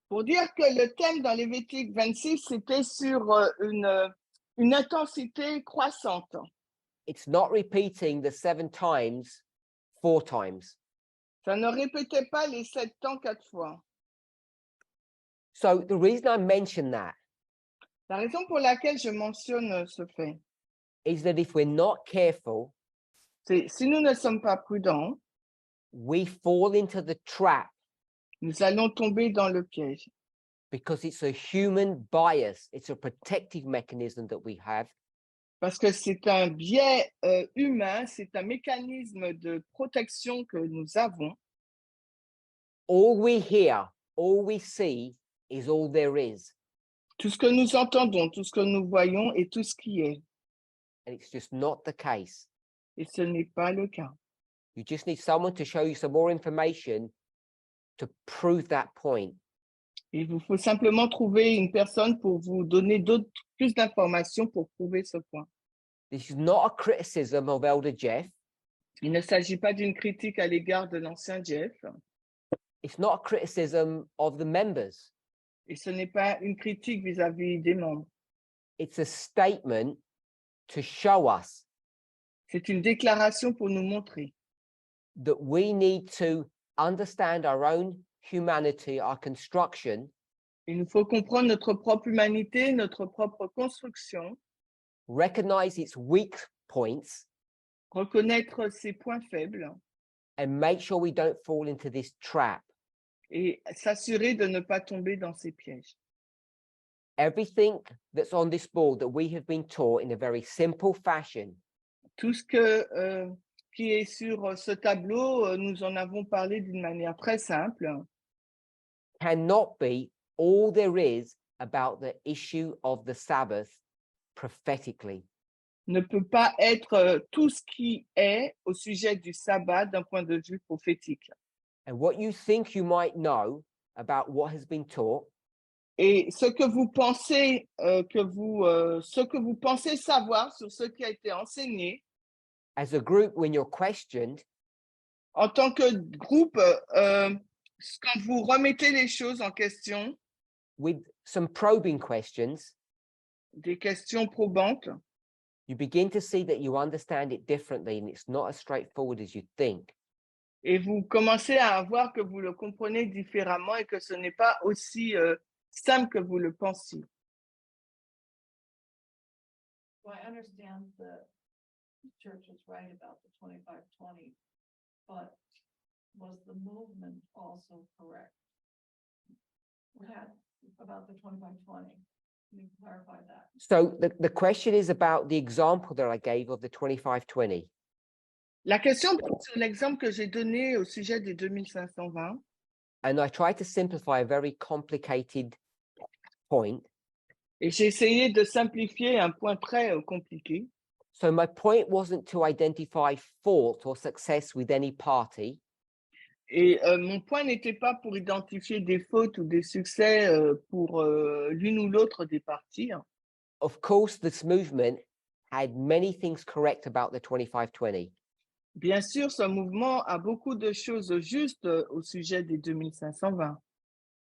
Pour dire que le thème dans Lévitique 26, c'était sur une intensité croissante. It's not repeating the 7 times 4 times. Ça ne répétait pas les 7 temps 4 fois. So the reason I mention that La raison pour laquelle je mentionne ce fait, is that if we're not careful, c'est si nous ne sommes pas prudents, we fall into the trap nous allons tomber dans le piège. because it's a human bias. It's a protective mechanism that we have. Parce que c'est un biais humain, c'est un mécanisme de protection que nous avons. All we hear, all we see is all there is. Tout ce que nous entendons, tout ce que nous voyons et tout ce qui est. And it's just not the case. Et ce n'est pas le cas. You just need someone to show you some more information to prove that point. Il vous faut simplement trouver une personne pour vous donner plus d'informations pour prouver ce point. This is not a criticism of Elder Jeff. Il ne s'agit pas d'une critique à l'égard de l'ancien Jeff. It's not a criticism of the members. Et ce n'est pas une critique vis-à-vis des membres. It's a statement to show us C'est une déclaration pour nous montrer that we need to understand our own humanity, our construction, il nous faut comprendre notre propre humanité, notre propre construction, recognize its weak points, reconnaître ses points faibles and make sure we don't fall into this trap. et s'assurer de ne pas tomber dans ces pièges. Everything that's on this board that we have been taught in a very simple fashion Tout ce qui est sur ce tableau, nous en avons parlé d'une manière très simple. cannot be all there is about the issue of the Sabbath prophetically. Ne peut pas être tout ce qui est au sujet du sabbat d'un point de vue prophétique. And what you think you might know about what has been taught Et ce que vous pensez savoir sur ce qui a été enseigné, as a group when you're questioned, en tant que groupe, quand vous remettez les choses en question, with some probing questions, des questions probantes, you begin to see that you understand it differently and it's not as straightforward as you think. et vous commencez à voir que vous le comprenez différemment et que ce n'est pas aussi simple que vous le pensiez. So I understand the church is right about the 2520, but was the movement also correct? What about the 2520? Can you clarify that? So the question is about the example that I gave of the 2520. La question porte sur l'exemple que j'ai donné au sujet des 2520. and I tried to simplify a very complicated point. Et j'ai essayé de simplifier un point très compliqué. So my point wasn't to identify fault or success with any party. Et mon point n'était pas pour identifier des fautes ou des succès pour l'une ou l'autre des parties. Of course, this movement had many things correct about the 2520. Bien sûr, ce mouvement a beaucoup de choses justes au sujet des 2520.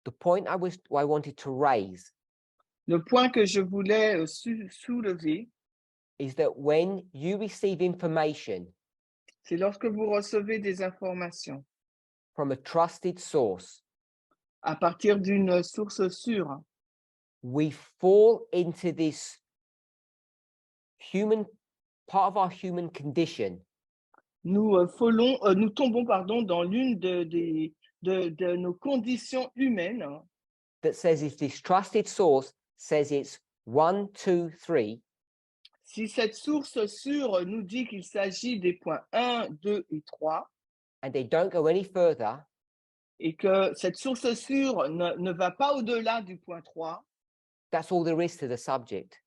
The point I wanted to raise Le point que je voulais soulever, is that when you receive information c'est lorsque vous recevez des informations from a trusted source, à partir d'une source sûre, we fall into this human part of our human condition nous tombons dans l'une de nos conditions humaines that says if this trusted source says it's 1, 2, 3, si cette source sûre nous dit qu'il s'agit des points 1, 2 et 3, and they don't go any further, et que cette source sûre ne va pas au-delà du point 3, that's all there is to the subject.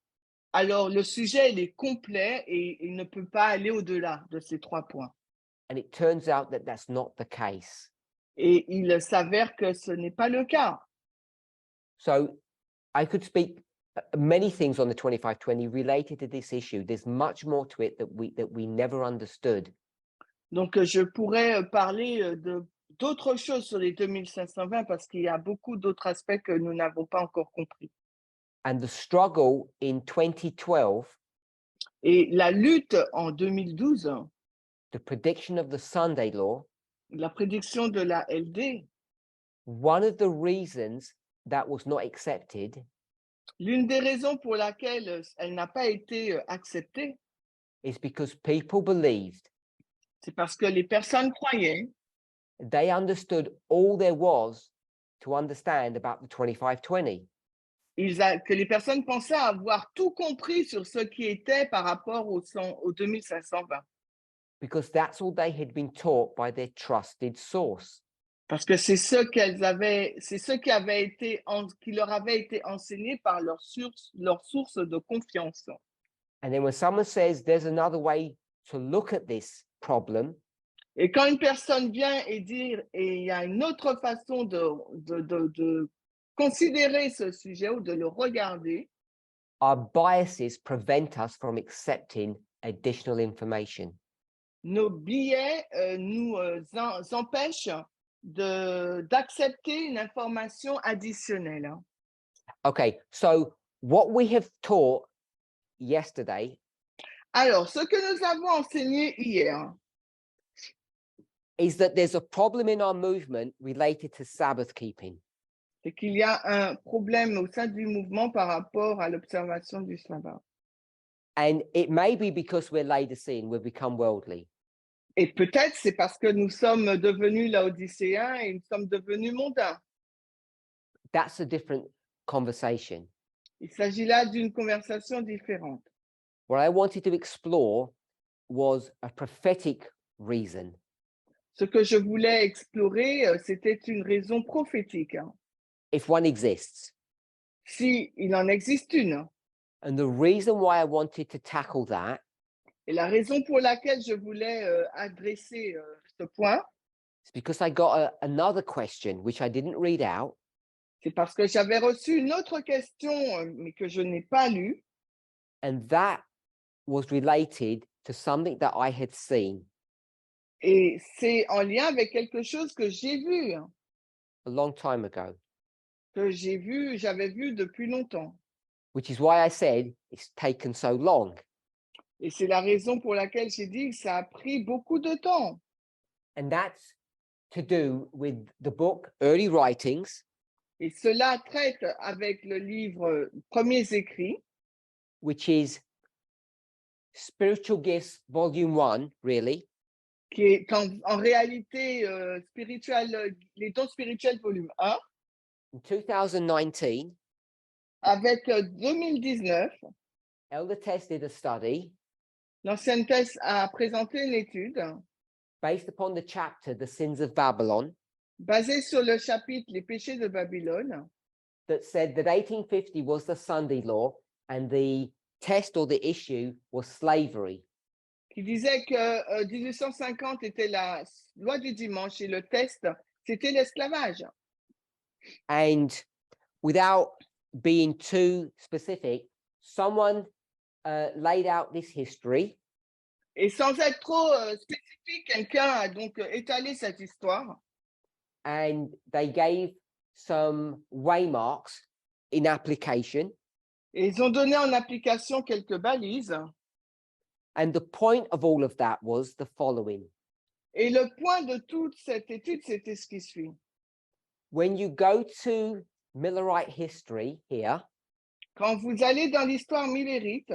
alors le sujet il est complet et il ne peut pas aller au-delà de ces 3 points. And it turns out that that's not the case. Et il s'avère que ce n'est pas le cas. So I could speak many things on the 2520 related to this issue. There's much more to it that we never understood. Donc je pourrais parler d'autres choses sur les 2520 parce qu'il y a beaucoup d'autres aspects que nous n'avons pas encore compris. And the struggle in 2012, Et la lutte en 2012, the prediction of the Sunday law, la prédiction de la LD, one of the reasons that was not accepted l'une des raisons pour laquelle elle n'a pas été acceptée, is because people believed c'est parce que les personnes croyaient they understood all there was to understand about the 2520. que les personnes pensaient avoir tout compris sur ce qui était par rapport au 2520. Because that's all they had been taught by their trusted source. Parce que c'est ce qui leur avait été enseigné par leur source de confiance. And then when someone says there's another way to look at this problem, Et quand une personne vient et dire et il y a une autre façon de considérer ce sujet ou de le regarder, our biases prevent us from accepting additional information. nos biais nous empêchent d'accepter une information additionnelle. Okay, so what we have taught yesterday Alors, ce que nous avons enseigné hier, is that there's a problem in our movement related to Sabbath keeping. c'est qu'il y a un problème au sein du mouvement par rapport à l'observation du sabbat. And it may be because we're Laodicean, we've become worldly. Et peut-être c'est parce que nous sommes devenus laodicéens et nous sommes devenus mondains. That's a different conversation. Il s'agit là d'une conversation différente. What I wanted to explore was a prophetic reason. Ce que je voulais explorer, c'était une raison prophétique, If one exists. si il en existe une. And the reason why I wanted to tackle that Et la raison pour laquelle je voulais adresser ce point, is because I got another question which I didn't read out. c'est parce que j'avais reçu une autre question, mais que je n'ai pas lue. And that was related to something that I had seen Et c'est en lien avec quelque chose que j'ai vu, a long time ago, j'avais vu depuis longtemps. which is why I said it's taken so long. Et c'est la raison pour laquelle j'ai dit que ça a pris beaucoup de temps. And that's to do with the book Early Writings, Et cela traite avec le livre Premiers écrits, which is Spiritual Gifts, Volume 1, really. qui est en réalité les dons spirituels volume 1, In 2019, avec 2019, Elder Tess did a study L'ancienne thèse a présenté une étude based upon the chapter, The Sins of Babylon, basée sur le chapitre Les péchés de Babylone, that said that 1850 was the Sunday law and the test or the issue was slavery. qui disait que 1850 était la loi du dimanche et le test, c'était l'esclavage. And without being too specific, someone laid out this history Et sans être trop spécifique, quelqu'un a donc étalé cette histoire and they gave some waymarks in application. et ils ont donné en application quelques balises. And the point of all of that was the following. Et le point de toute cette étude, c'était ce qui suit. When you go to Millerite history here, Quand vous allez dans l'histoire millérite,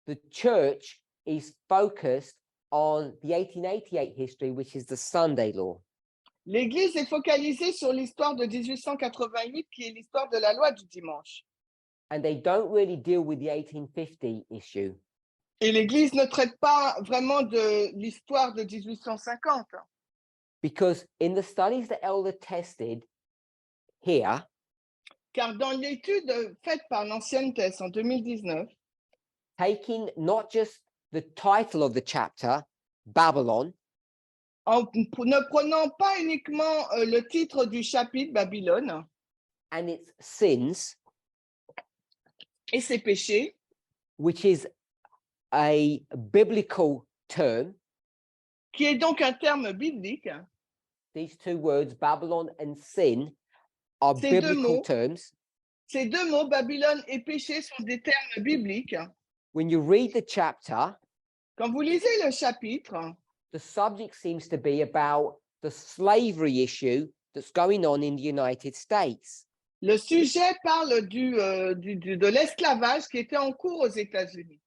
the church is focused on the 1888 history, which is the Sunday law. l'Église est focalisée sur l'histoire de 1888, qui est l'histoire de la loi du dimanche. And they don't really deal with the 1850 issue. Et l'Église ne traite pas vraiment de l'histoire de 1850. Because in the studies that Elder tested here, Car dans l'étude faite par l'ancienne thèse en 2019, taking not just the title of the chapter, Babylon, en ne prenant pas uniquement le titre du chapitre Babylone and its sins, et ses péchés, which is a biblical term, qui est donc un terme biblique, these two words, Babylon and sin, are Ces deux biblical mots. terms. ces deux mots, Babylone et péché, sont des termes bibliques. When you read the chapter, Quand vous lisez le chapitre, the subject seems to be about the slavery issue that's going on in the United States. le sujet parle de l'esclavage qui était en cours aux États-Unis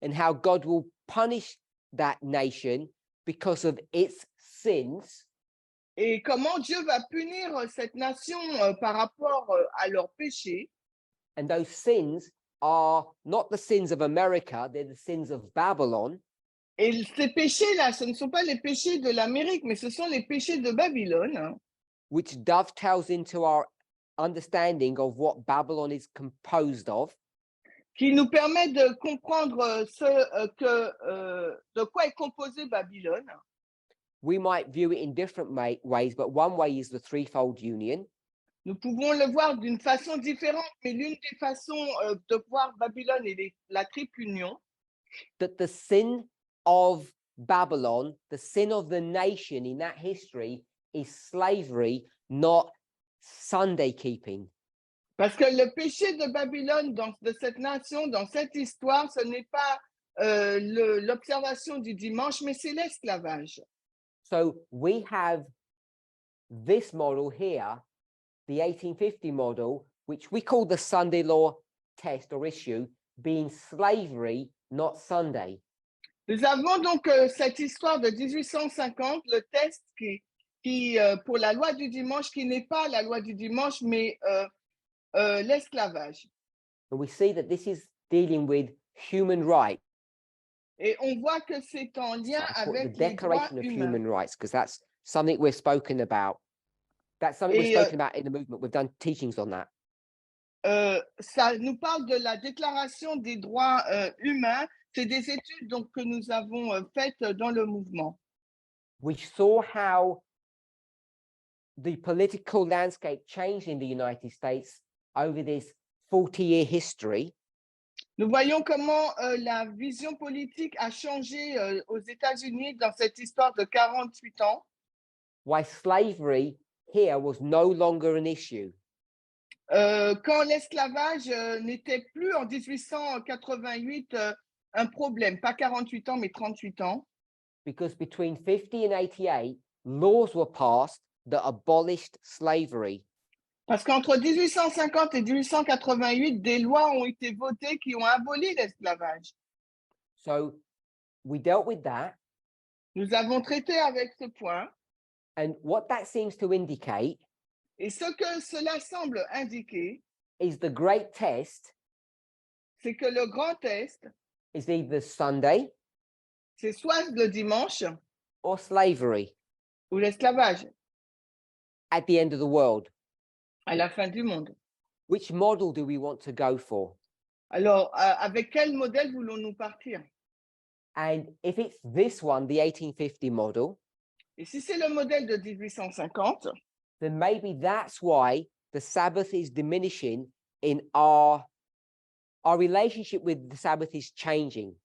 And how God will punish that nation because of its sins, et comment Dieu va punir cette nation par rapport à leurs péchés. and those sins are not the sins of America, they're the sins of Babylon, Et ces péchés-là, ce ne sont pas les péchés de l'Amérique, mais ce sont les péchés de Babylone, which dovetails into our understanding of what Babylon is composed of. qui nous permet de comprendre de quoi est composé Babylone. We might view it in different ways, but one way is the threefold union. Nous pouvons le voir d'une façon différente, mais l'une des façons de voir Babylone est la triple union, That the sin of Babylon, the sin of the nation in that history, is slavery, not Sunday keeping. parce que le péché de Babylone de cette nation, dans cette histoire, ce n'est pas l'observation du dimanche, mais c'est l'esclavage. So we have this model here, the 1850 model, which we call the Sunday law test or issue, being slavery, not Sunday. Nous avons donc cette histoire de 1850, le test qui pour la loi du dimanche, qui n'est pas la loi du dimanche, mais l'esclavage. And we see that this is dealing with human rights. Et on voit que c'est en lien That's what the avec les droits Declaration of humains. Human Rights, because that's something we've spoken about. That's something we've Et, spoken about in the movement. We've done teachings on that. Ça nous parle de la Déclaration des droits humains. C'est des études donc, que nous avons faites dans le mouvement. We saw how the political landscape changed in the United States over this 40-year history. Nous voyons comment la vision politique a changé aux États-Unis dans cette histoire de 48 ans. Why slavery here was no longer an issue. Quand l'esclavage n'était plus en 1888 un problème, pas 48 ans, mais 38 ans. Because between 50 and 88, laws were passed that abolished slavery. Parce qu'entre 1850 et 1888, des lois ont été votées qui ont aboli l'esclavage. So we dealt with that. Nous avons traité avec ce point. And what that seems to indicate Et ce que cela semble indiquer, is the great test c'est que le grand test is either Sunday c'est soit le dimanche or slavery ou l'esclavage at the end of the world. à la fin du monde. Which model do we want to go for? Alors, avec quel modèle voulons-nous partir? And if it's this one, the 1850 model, Et si c'est le modèle de 1850, then maybe that's why the Sabbath is diminishing in our relationship with the Sabbath is changing.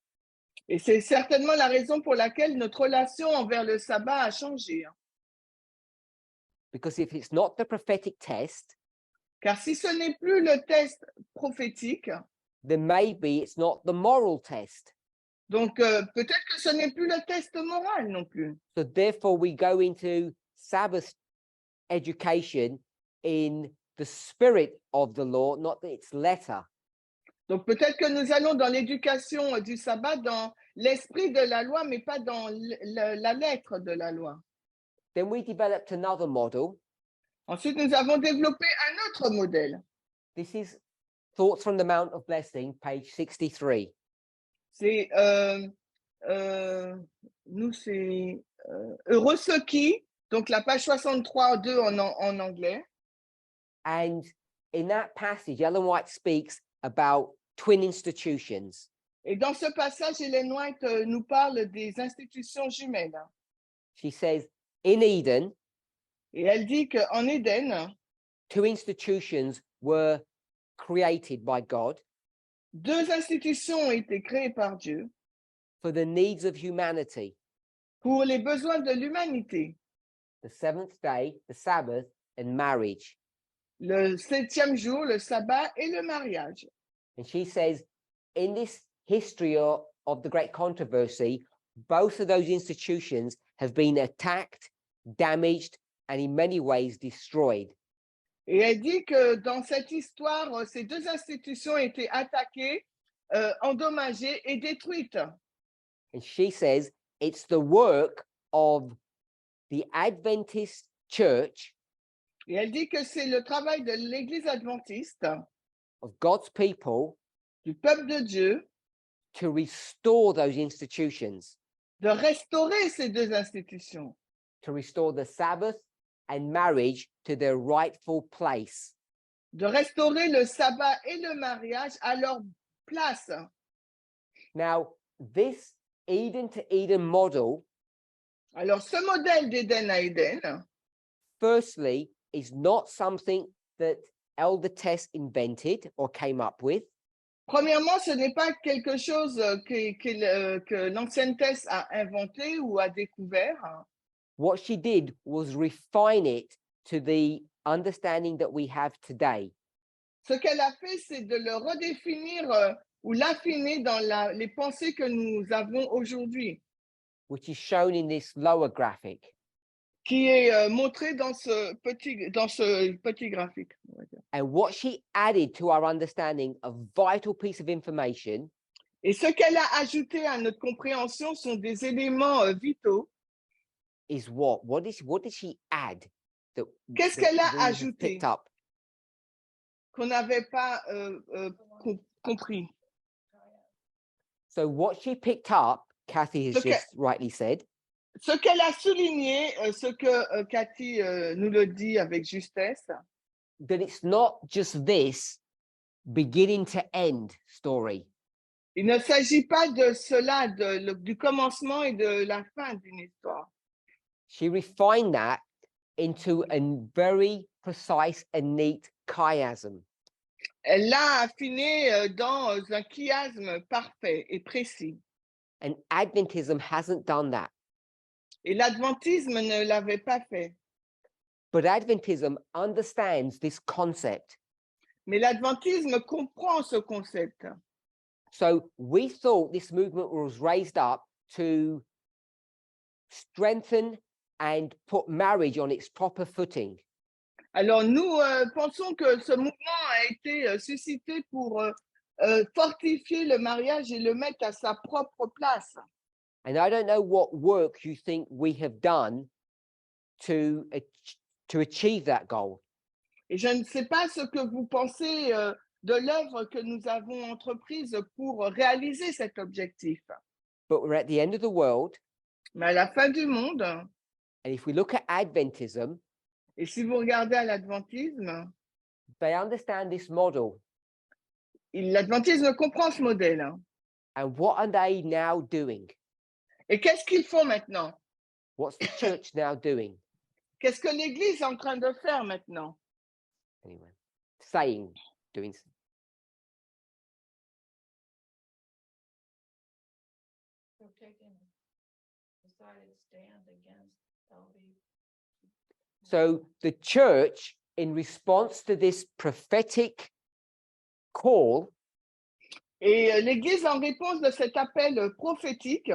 et c'est certainement la raison pour laquelle notre relation envers le sabbat a changé. Because if it's not the prophetic test, Car si ce n'est plus le test prophétique, then maybe it's not the moral test. donc peut-être que ce n'est plus le test moral non plus. So therefore we go into Sabbath education in the spirit of the law, not its letter. Donc peut-être que nous allons dans l'éducation du sabbat, dans l'esprit de la loi, mais pas dans la lettre de la loi. Then we developed another model. Ensuite, nous avons développé un autre modèle. This is Thoughts from the Mount of Blessing, page 63. C'est nous, c'est heureux ceux qui, donc la page 63-2 en anglais. And in that passage, Ellen White speaks about twin institutions. Et dans ce passage, Ellen White nous parle des institutions jumelles. She says, in Eden, Et elle dit qu'en Éden, two institutions were created by God deux institutions ont été créées par Dieu for the needs of humanity. pour les besoins de l'humanité. The seventh day, the Sabbath, and marriage. Le 7e jour, le sabbat et le mariage. And she says, in this history of the great controversy, both of those institutions have been attacked, damaged, and in many ways destroyed. Et elle dit que dans cette histoire, ces deux institutions ont été attaquées, endommagées et détruites. And she says it's the work of the Adventist church, Et elle dit que c'est le travail de l'Église adventiste, of God's people, du peuple de Dieu, to restore those institutions, de restaurer ces deux institutions, to restore the Sabbath and marriage to their rightful place. de restaurer le sabbat et le mariage à leur place. Now, this Eden to Eden model, Alors, ce modèle d'Éden à Éden, firstly, is not something that Elder Tess invented or came up with. premièrement, ce n'est pas quelque chose que l'ancienne Thèse a inventé ou a découvert. What she did was refine it to the understanding that we have today. Ce qu'elle a fait, c'est de le redéfinir ou l'affiner dans les pensées que nous avons aujourd'hui, Which is shown in this lower graphic. qui est montré dans ce petit graphique. On va dire. And what she added to our understanding, a vital piece of information, Et ce qu'elle a ajouté à notre compréhension sont des éléments vitaux. is what? What did she add? Qu'est-ce qu'elle a that we have ajouté picked up? qu'on n'avait pas compris? So what she picked up, Kathy has Okay. just rightly said, Ce qu'elle a souligné, ce que Cathy nous le dit avec justesse, that it's not just this beginning to end story. il ne s'agit pas de cela, du commencement et de la fin d'une histoire. She refined that into a very precise and neat chiasm. Elle l'a affiné dans un chiasme parfait et précis. And Adventism hasn't done that. Et l'adventisme ne l'avait pas fait. But Adventism understands this concept. Mais l'adventisme comprend ce concept. So we thought this movement was raised up to strengthen and put marriage on its proper footing. Alors nous pensons que ce mouvement a été suscité pour fortifier le mariage et le mettre à sa propre place. And I don't know what work you think we have done to achieve that goal. Et je ne sais pas ce que vous pensez de l'œuvre que nous avons entreprise pour réaliser cet objectif. But we're at the end of the world. Mais à la fin du monde, And if we look at Adventism, et si vous regardez à l'adventisme, they understand this model. l'adventisme comprend ce modèle. And what are they now doing? Et qu'est-ce qu'ils font maintenant? What's the church now doing? Qu'est-ce que l'Église est en train de faire maintenant? Anyway, saying, doing. We're taking decided stand against LB. So the church, in response to this prophetic call, Et l'Église, en réponse de cet appel prophétique,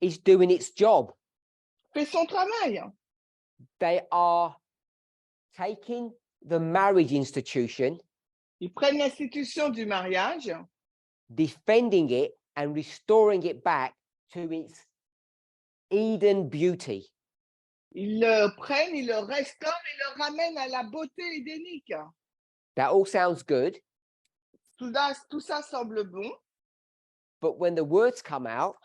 is doing its job. fait son travail. They are taking the marriage institution, Ils prennent l'institution du mariage, defending it and restoring it back to its Eden beauty. ils le prennent, ils le restaurent et le ramènent à la beauté édénique. That all sounds good, Tout ça semble bon, but when the words come out,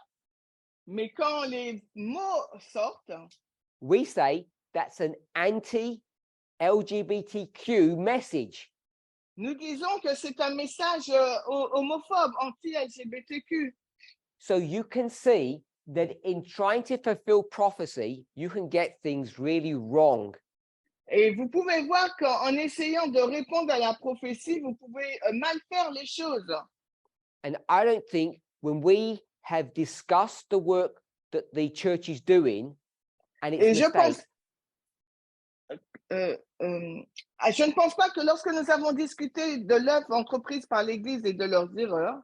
mais quand les mots sortent, we say that's an anti-LGBTQ message. nous disons que c'est un message homophobe, anti-LGBTQ. So you can see that in trying to fulfill prophecy, you can get things really wrong. Et vous pouvez voir qu'en essayant de répondre à la prophétie, vous pouvez mal faire les choses. And I don't think when we have discussed the work that the church is doing, and Et it's je ne pense pas que lorsque nous avons discuté de l'œuvre entreprise par l'Église et de leurs erreurs,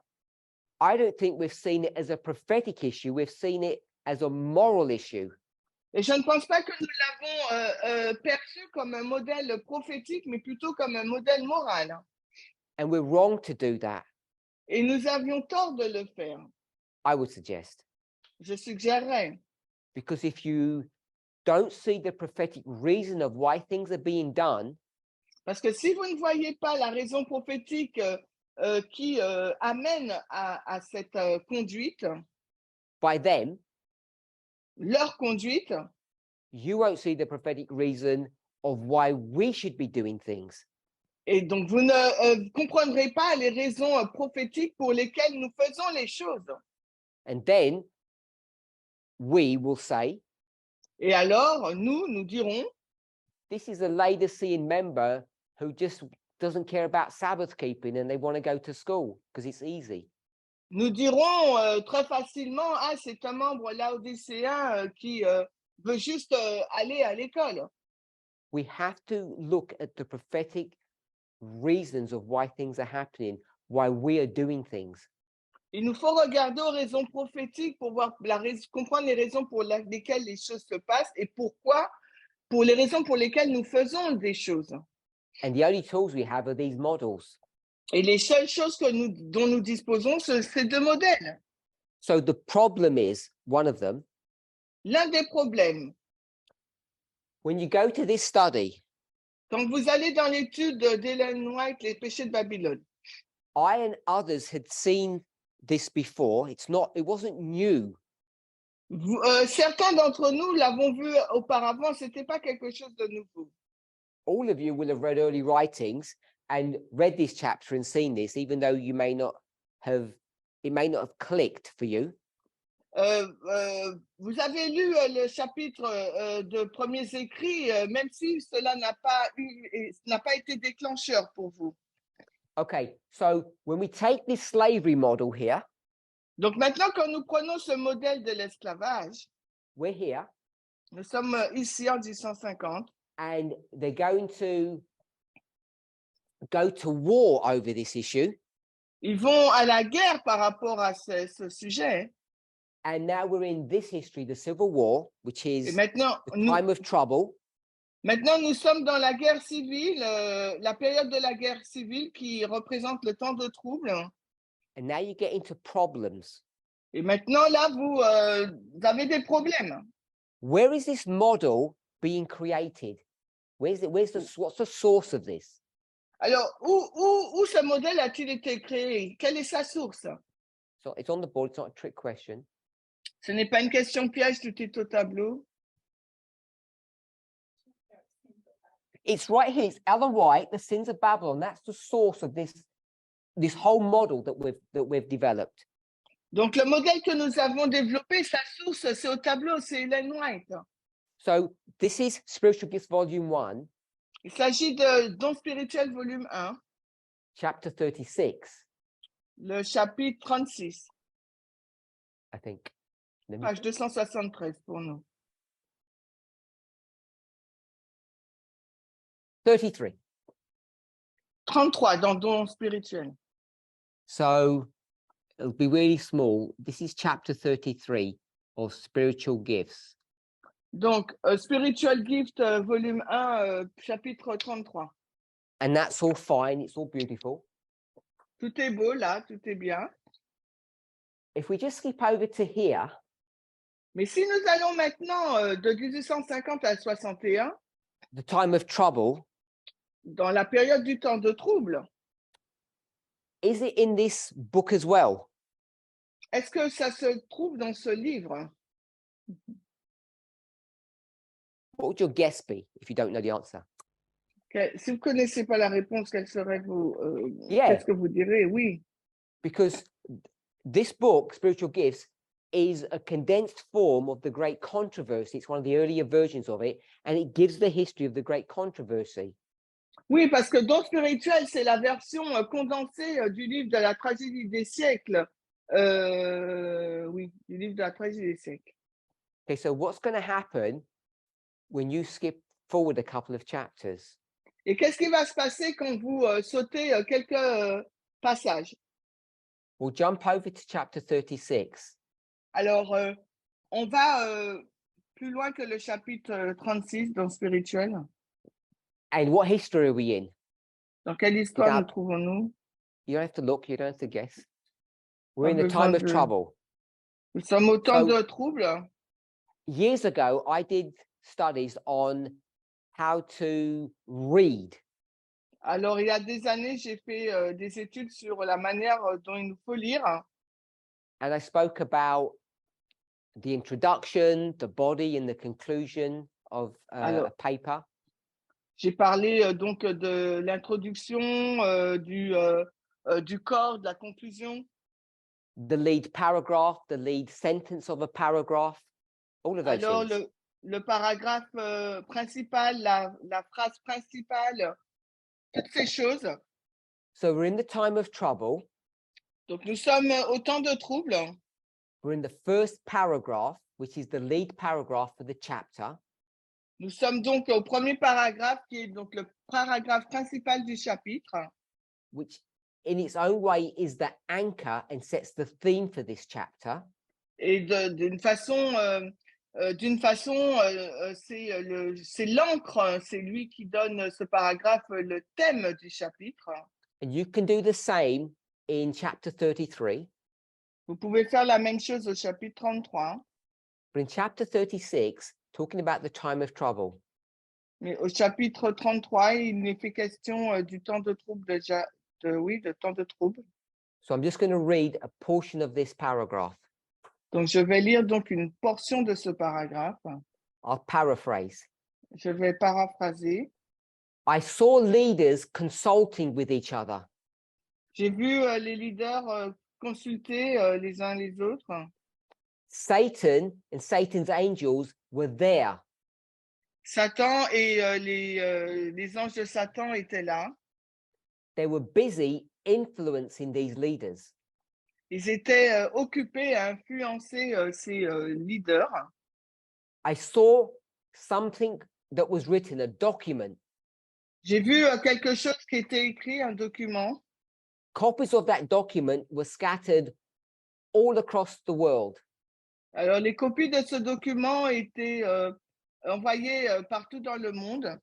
I don't think we've seen it as a prophetic issue. We've seen it as a moral issue. et je ne pense pas que nous l'avons perçu comme un modèle prophétique, mais plutôt comme un modèle moral. And we're wrong to do that, Et nous avions tort de le faire. I would suggest. Je suggérerais. Because if you don't see the prophetic reason of why things are being done, Parce que si vous ne voyez pas la raison prophétique qui amène à cette conduite, by them, leur conduite, you won't see the prophetic reason of why we should be doing things. et donc vous ne comprendrez pas les raisons prophétiques pour lesquelles nous faisons les choses. And then we will say, Et alors, nous dirons, this is a Laodicean member who just doesn't care about Sabbath keeping and they want to go to school because it's easy. nous dirons très facilement, ah, c'est un membre laodicéen qui veut juste aller à l'école. We have to look at the prophetic reasons of why things are happening, why we are doing things. Il nous faut regarder aux raisons prophétiques pour voir comprendre les raisons pour lesquelles les choses se passent et pourquoi, pour les raisons pour lesquelles nous faisons des choses. And the only tools we have are these models. Et les seules choses dont nous disposons, c'est ces deux modèles. So the problem is, one of them, L'un des problèmes, when you go to this study, quand vous allez dans l'étude d'Ellen White, Les péchés de Babylone, I and others had seen this before. It wasn't new. certains d'entre nous l'avons vu auparavant, c'était pas quelque chose de nouveau. All of you will have read early writings and read this chapter and seen this, even though it may not have clicked for you. Vous avez lu le chapitre de premiers écrits, même si cela n'a pas été déclencheur pour vous. Okay, so when we take this slavery model here, Donc maintenant, quand nous prenons ce modèle de l'esclavage, we're here, nous sommes ici en 1850, and they're going to go to war over this issue. ils vont à la guerre par rapport à ce sujet. And now we're in this history, the Civil War, which Et is maintenant, the time of trouble. maintenant, nous sommes dans la guerre civile, la période de la guerre civile qui représente le temps de trouble. And now you get into problems. Et maintenant, là, vous avez des problèmes. Where is this model being created? What's the source of this? Alors, où ce modèle a-t-il été créé? Quelle est sa source? So it's on the board. It's not a trick question. Ce n'est pas une question piège, tout est au tableau. It's right here. It's Ellen White, The Sins of Babylon. That's the source of this whole model that we've developed. Donc, le modèle que nous avons développé, sa source, c'est au tableau, c'est Ellen White. So this is Spiritual Gifts Volume 1, Il s'agit de Dons spirituels, volume 1, Chapter 36, le chapitre 36, I think. Let me- page 273 pour nous. 33. 33 dans Dons spirituels. So it'll be really small. This is Chapter 33 of Spiritual Gifts. Donc, Spiritual Gift, volume 1, chapitre 33. And that's all fine. It's all beautiful. Tout est beau là, tout est bien. If we just skip over to here, Mais si nous allons maintenant de 1850 à 61, the time of trouble, dans la période du temps de trouble, is it in this book as well? est-ce que ça se trouve dans ce livre? What would your guess be if you don't know the answer? Si vous ne connaissez pas la réponse, quelle serait Yeah. qu'est-ce que vous direz? Oui, Because this book, Spiritual Gifts, is a condensed form of the Great Controversy. It's one of the earlier versions of it, and it gives the history of the Great Controversy. oui, parce que Don spirituel, c'est la version condensée du livre de la tragédie des siècles. Oui, du livre de la tragédie des siècles. Okay, so what's going to happen when you skip forward a couple of chapters? Et qu'est-ce qui va se passer quand vous sautez quelques passages? We'll jump over to chapter 36. Alors, on va plus loin que le chapitre 36 dans spirituel. And what history are we in? Dans quelle histoire Regarde. nous trouvons-nous? You don't have to look, you don't have to guess. We're Pas in the time besoin of de- trouble. Nous sommes au temps So- de trouble. Years ago, I did studies on how to read. Alors, il y a des années, j'ai fait des études sur la manière dont il nous faut lire. And I spoke about the introduction, the body, and the conclusion of a Alors- paper. J'ai parlé donc de l'introduction, du corps, de la conclusion, The lead paragraph, the lead sentence of a paragraph, all of those alors things. le paragraphe principal, la phrase principale, toutes ces choses. So we're in the time of trouble. Donc, nous sommes au temps de trouble. We're in the first paragraph, which is the lead paragraph for the chapter. Nous sommes donc au premier paragraphe, qui est donc le paragraphe principal du chapitre, Which in its own way is the anchor and sets the theme for this chapter. et d'une façon, c'est l'encre, c'est lui qui donne ce paragraphe le thème du chapitre. And you can do the same in chapter 33. Vous pouvez faire la même chose au chapitre 33, But in chapter 36, talking about the time of trouble, mais au chapitre 33, il n'est fait question du temps de trouble déjà, de temps de trouble. so I'm just going to read a portion of this paragraph. Donc, je vais lire donc une portion de ce paragraphe. I'll paraphrase. Je vais paraphraser. I saw leaders consulting with each other. J'ai vu les leaders consulter les uns les autres. Satan and Satan's angels were there. Satan et les anges de Satan étaient là. They were busy influencing these leaders. Ils étaient occupés à influencer ces leaders. I saw something that was written, a document. J'ai vu quelque chose qui était écrit, un document. Copies of that document were scattered all across the world. Alors, les copies de ce document étaient envoyées partout dans le monde.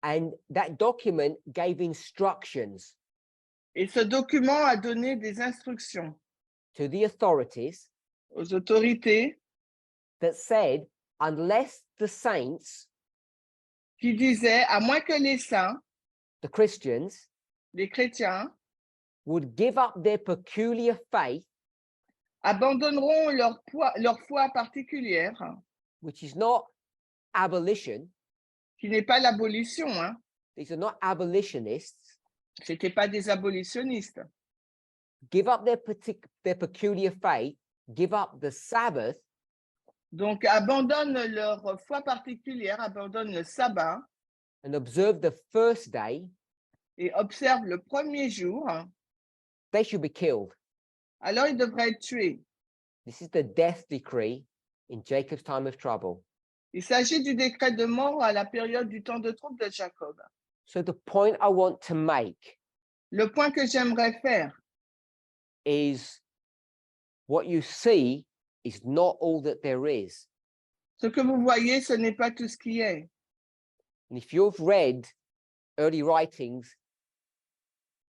And that document gave instructions Et ce document a donné des instructions to the authorities aux autorités that said, unless the saints, qui disaient, à moins que les saints, the Christians, les chrétiens would give up their peculiar faith, abandonneront leur foi particulière, which is not abolition. qui n'est pas l'abolition, hein. These are not abolitionists. C'était pas des abolitionnistes. Give up their peculiar faith, give up the Sabbath, Donc, abandonnent leur foi particulière, abandonnent le sabbat and observe the first day. et observent le premier jour, They should be killed. alors ils devraient être tués. This is the death decree in Jacob's time of trouble. Il s'agit du décret de mort à la période du temps de trouble de Jacob. So the point I want to make Le point que j'aimerais faire, is what you see is not all that there is. ce que vous voyez, ce n'est pas tout ce qui est. And if you've read early writings,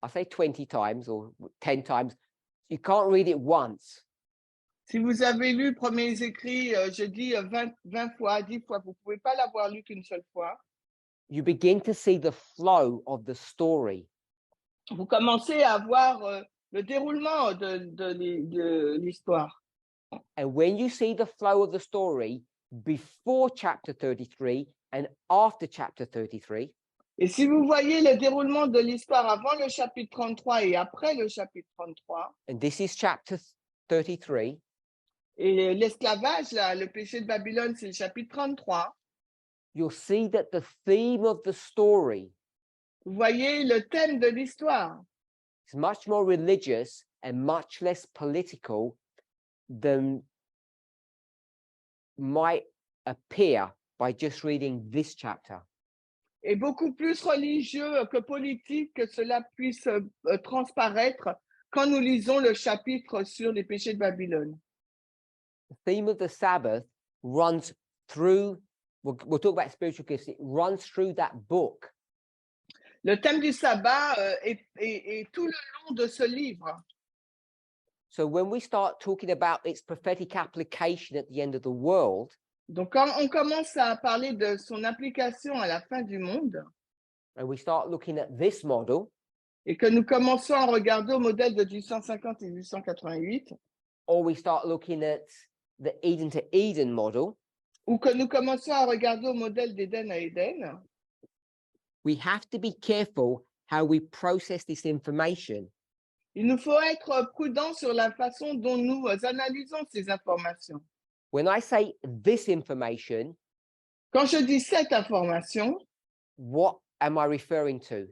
I say 20 times or 10 times, you can't read it once. Si vous avez lu premiers écrits, je dis 20 fois, 10 fois, vous ne pouvez pas l'avoir lu qu'une seule fois. You begin to see the flow of the story. Vous commencez à voir le déroulement de l'histoire. And when you see the flow of the story before chapter 33 and after chapter 33, Et si vous voyez le déroulement de l'histoire avant le chapitre 33 et après le chapitre 33, and this is chapter 33, et l'esclavage, là, le péché de Babylone, c'est le chapitre 33, you'll see that the theme of the story vous voyez le thème de l'histoire. is much more religious and much less political than might appear by just reading this chapter. Est beaucoup plus religieux que politique que cela puisse transparaître quand nous lisons le chapitre sur les péchés de Babylone. The theme of the Sabbath runs through, we'll talk about spiritual gifts, it runs through that book. Le thème du sabbat est tout le long de ce livre. So when we start talking about its prophetic application at the end of the world, Donc, quand on commence à parler de son application à la fin du monde, and we start looking at this model, et que nous commençons à regarder au modèle de 1850 et 1888, or we start looking at the Eden to Eden model, ou que nous commençons à regarder au modèle d'Éden à Éden, we have to be careful how we process this information. il nous faut être prudents sur la façon dont nous analysons ces informations. When I say this information, Quand je dis cette information, what am I referring to?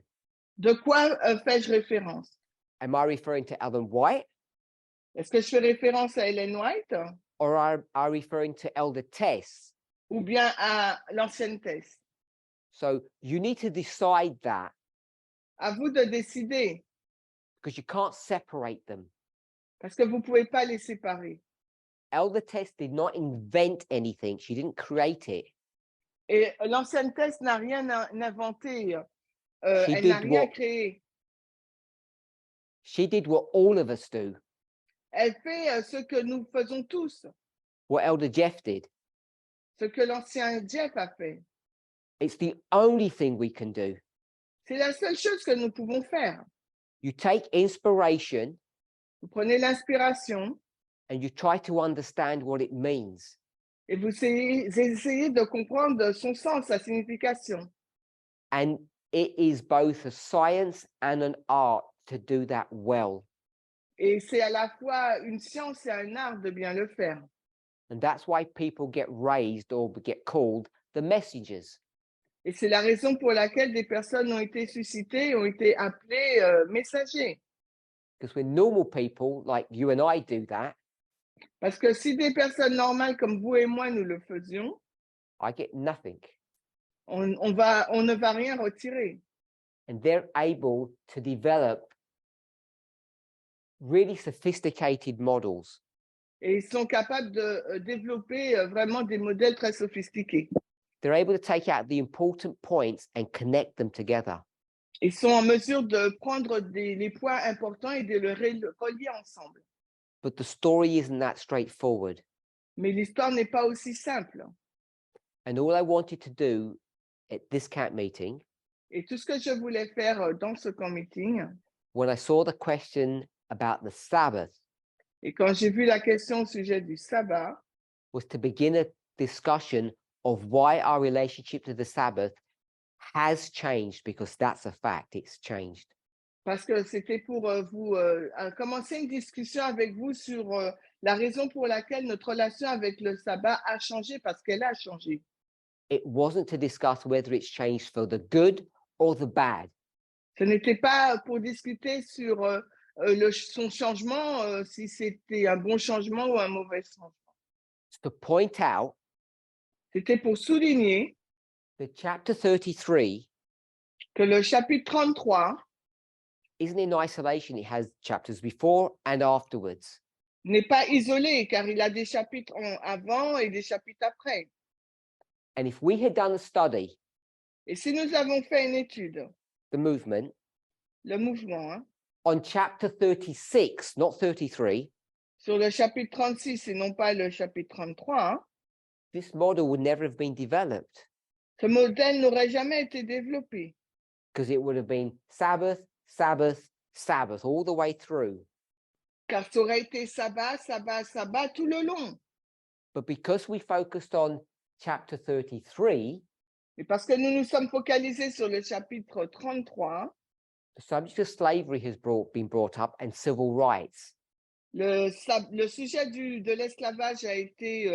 de quoi fais-je référence? Am I referring to Ellen White, Est-ce que je fais référence à Ellen White or am I referring to Elder Tess? ou bien à l'ancienne Thèse? So you need to decide that, À vous de décider, because you can't separate them. parce que vous ne pouvez pas les séparer. Elder Tess did not invent anything. She didn't create it. Et l'ancienne Thèse n'a rien inventé, She elle n'a did rien what- créé. She did what all of us do, Elle fait ce que nous faisons tous, what Elder Jeff did. ce que l'ancien Jeff a fait. It's the only thing we can do. C'est la seule chose que nous pouvons faire. You take inspiration Vous prenez l'inspiration and you try to understand what it means. et vous essayez de comprendre son sens, sa signification. And it is both a science and an art to do that well. Et c'est à la fois une science et un art de bien le faire. And that's why people get raised or get called the messengers. Et c'est la raison pour laquelle des personnes ont été suscitées, ont été appelées messagers. Because when normal people like you and I do that, Parce que si des personnes normales comme vous et moi, nous le faisions, I get nothing. on ne va rien retirer. And they're able to develop really sophisticated models. Et ils sont capables de développer vraiment des modèles très sophistiqués. They're able to take out the important points and connect them together. Ils sont en mesure de prendre les points importants et de les relier ensemble. But the story isn't that straightforward. Mais l'histoire n'est pas aussi simple. And all I wanted to do at this camp meeting Et tout ce que je voulais faire dans ce camp meeting, when I saw the question about the Sabbath, et quand j'ai vu la question au sujet du sabbat, was to begin a discussion of why our relationship to the Sabbath has changed, because that's a fact, it's changed. parce que c'était pour commencer une discussion avec vous sur la raison pour laquelle notre relation avec le sabbat a changé, parce qu'elle a changé. It wasn't to discuss whether it's changed for the good or the bad. Ce n'était pas pour discuter sur son changement, si c'était un bon changement ou un mauvais changement. It's to point out C'était pour souligner that chapter 33 que le chapitre 33 isn't in isolation, it has chapters before and afterwards. n'est pas isolé, car il a des chapitres avant et des chapitres après. And if we had done a study, Et si nous avons fait une étude, the movement, le mouvement, hein, on chapter 36, not 33, sur le chapitre 36 et non pas le chapitre 33, hein, this model would never have been developed, ce modèle n'aurait jamais été développé, because it would have been Sabbath, Sabbath, Sabbath all the way through. car ça aurait été sabbat, sabbat, sabbat tout le long. But because we focused on chapter 33, Et parce que nous nous sommes focalisés sur le chapitre 33, the subject of slavery has been brought up, and civil rights. le sujet de l'esclavage a été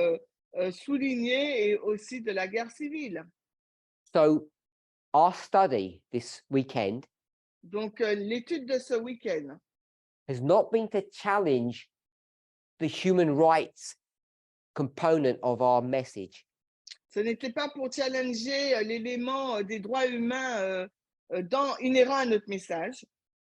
souligné, et aussi de la guerre civile. So our study this weekend Donc, l'étude de ce week-end has not been to challenge the human rights component of our message. ce n'était pas pour challenger l'élément des droits humains inhérent à notre message.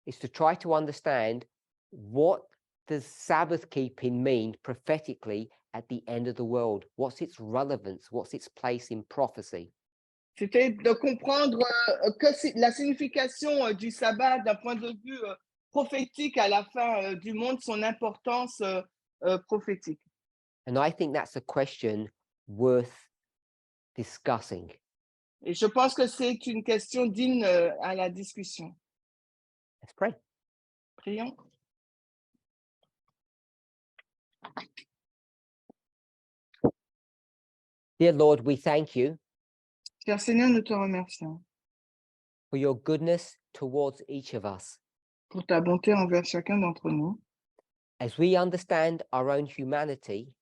It's to try to understand what does Sabbath keeping mean prophetically at the end of the world? What's its relevance? What's its place in prophecy? C'était de comprendre la signification du sabbat d'un point de vue prophétique à la fin du monde, son importance prophétique. And I think that's a question worth discussing. Et je pense que c'est une question digne à la discussion. Let's pray. Prions. Dear Lord, we thank you Cher Seigneur, nous te remercions for your goodness towards each of us. pour ta bonté envers chacun d'entre nous. As we understand our own humanity,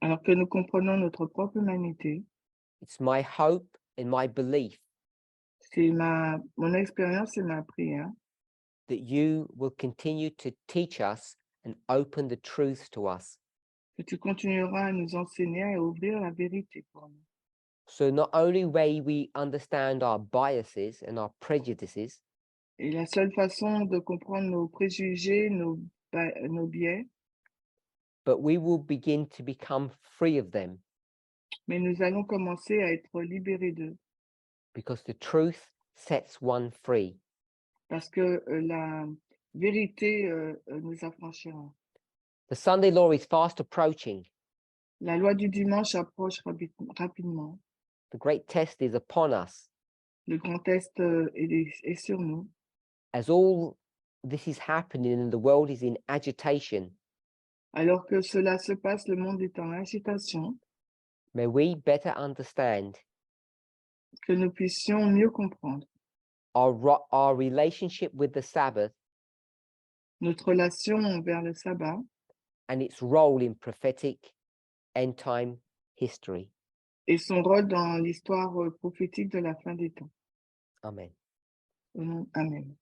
Alors que nous comprenons notre propre humanité, it's my hope and my belief c'est mon expérience et ma prière that you will continue to teach us and open the truth to us. que tu continueras à nous enseigner et à ouvrir la vérité pour nous. So not only may we understand our biases and our prejudices, Et la seule façon de comprendre nos préjugés, nos biais, but we will begin to become free of them, mais nous allons commencer à être libérés d'eux, because the truth sets one free. parce que la vérité nous affranchira. The Sunday law is fast approaching. La loi du dimanche approche rapidement. The great test is upon us. Le grand test est sur nous. As all this is happening and the world is in agitation, Alors que cela se passe, le monde est en agitation, may we better understand que nous puissions mieux comprendre our relationship with the Sabbath notre relation envers le sabbat and its role in prophetic end time history. et son rôle dans l'histoire prophétique de la fin des temps. Amen. Amen.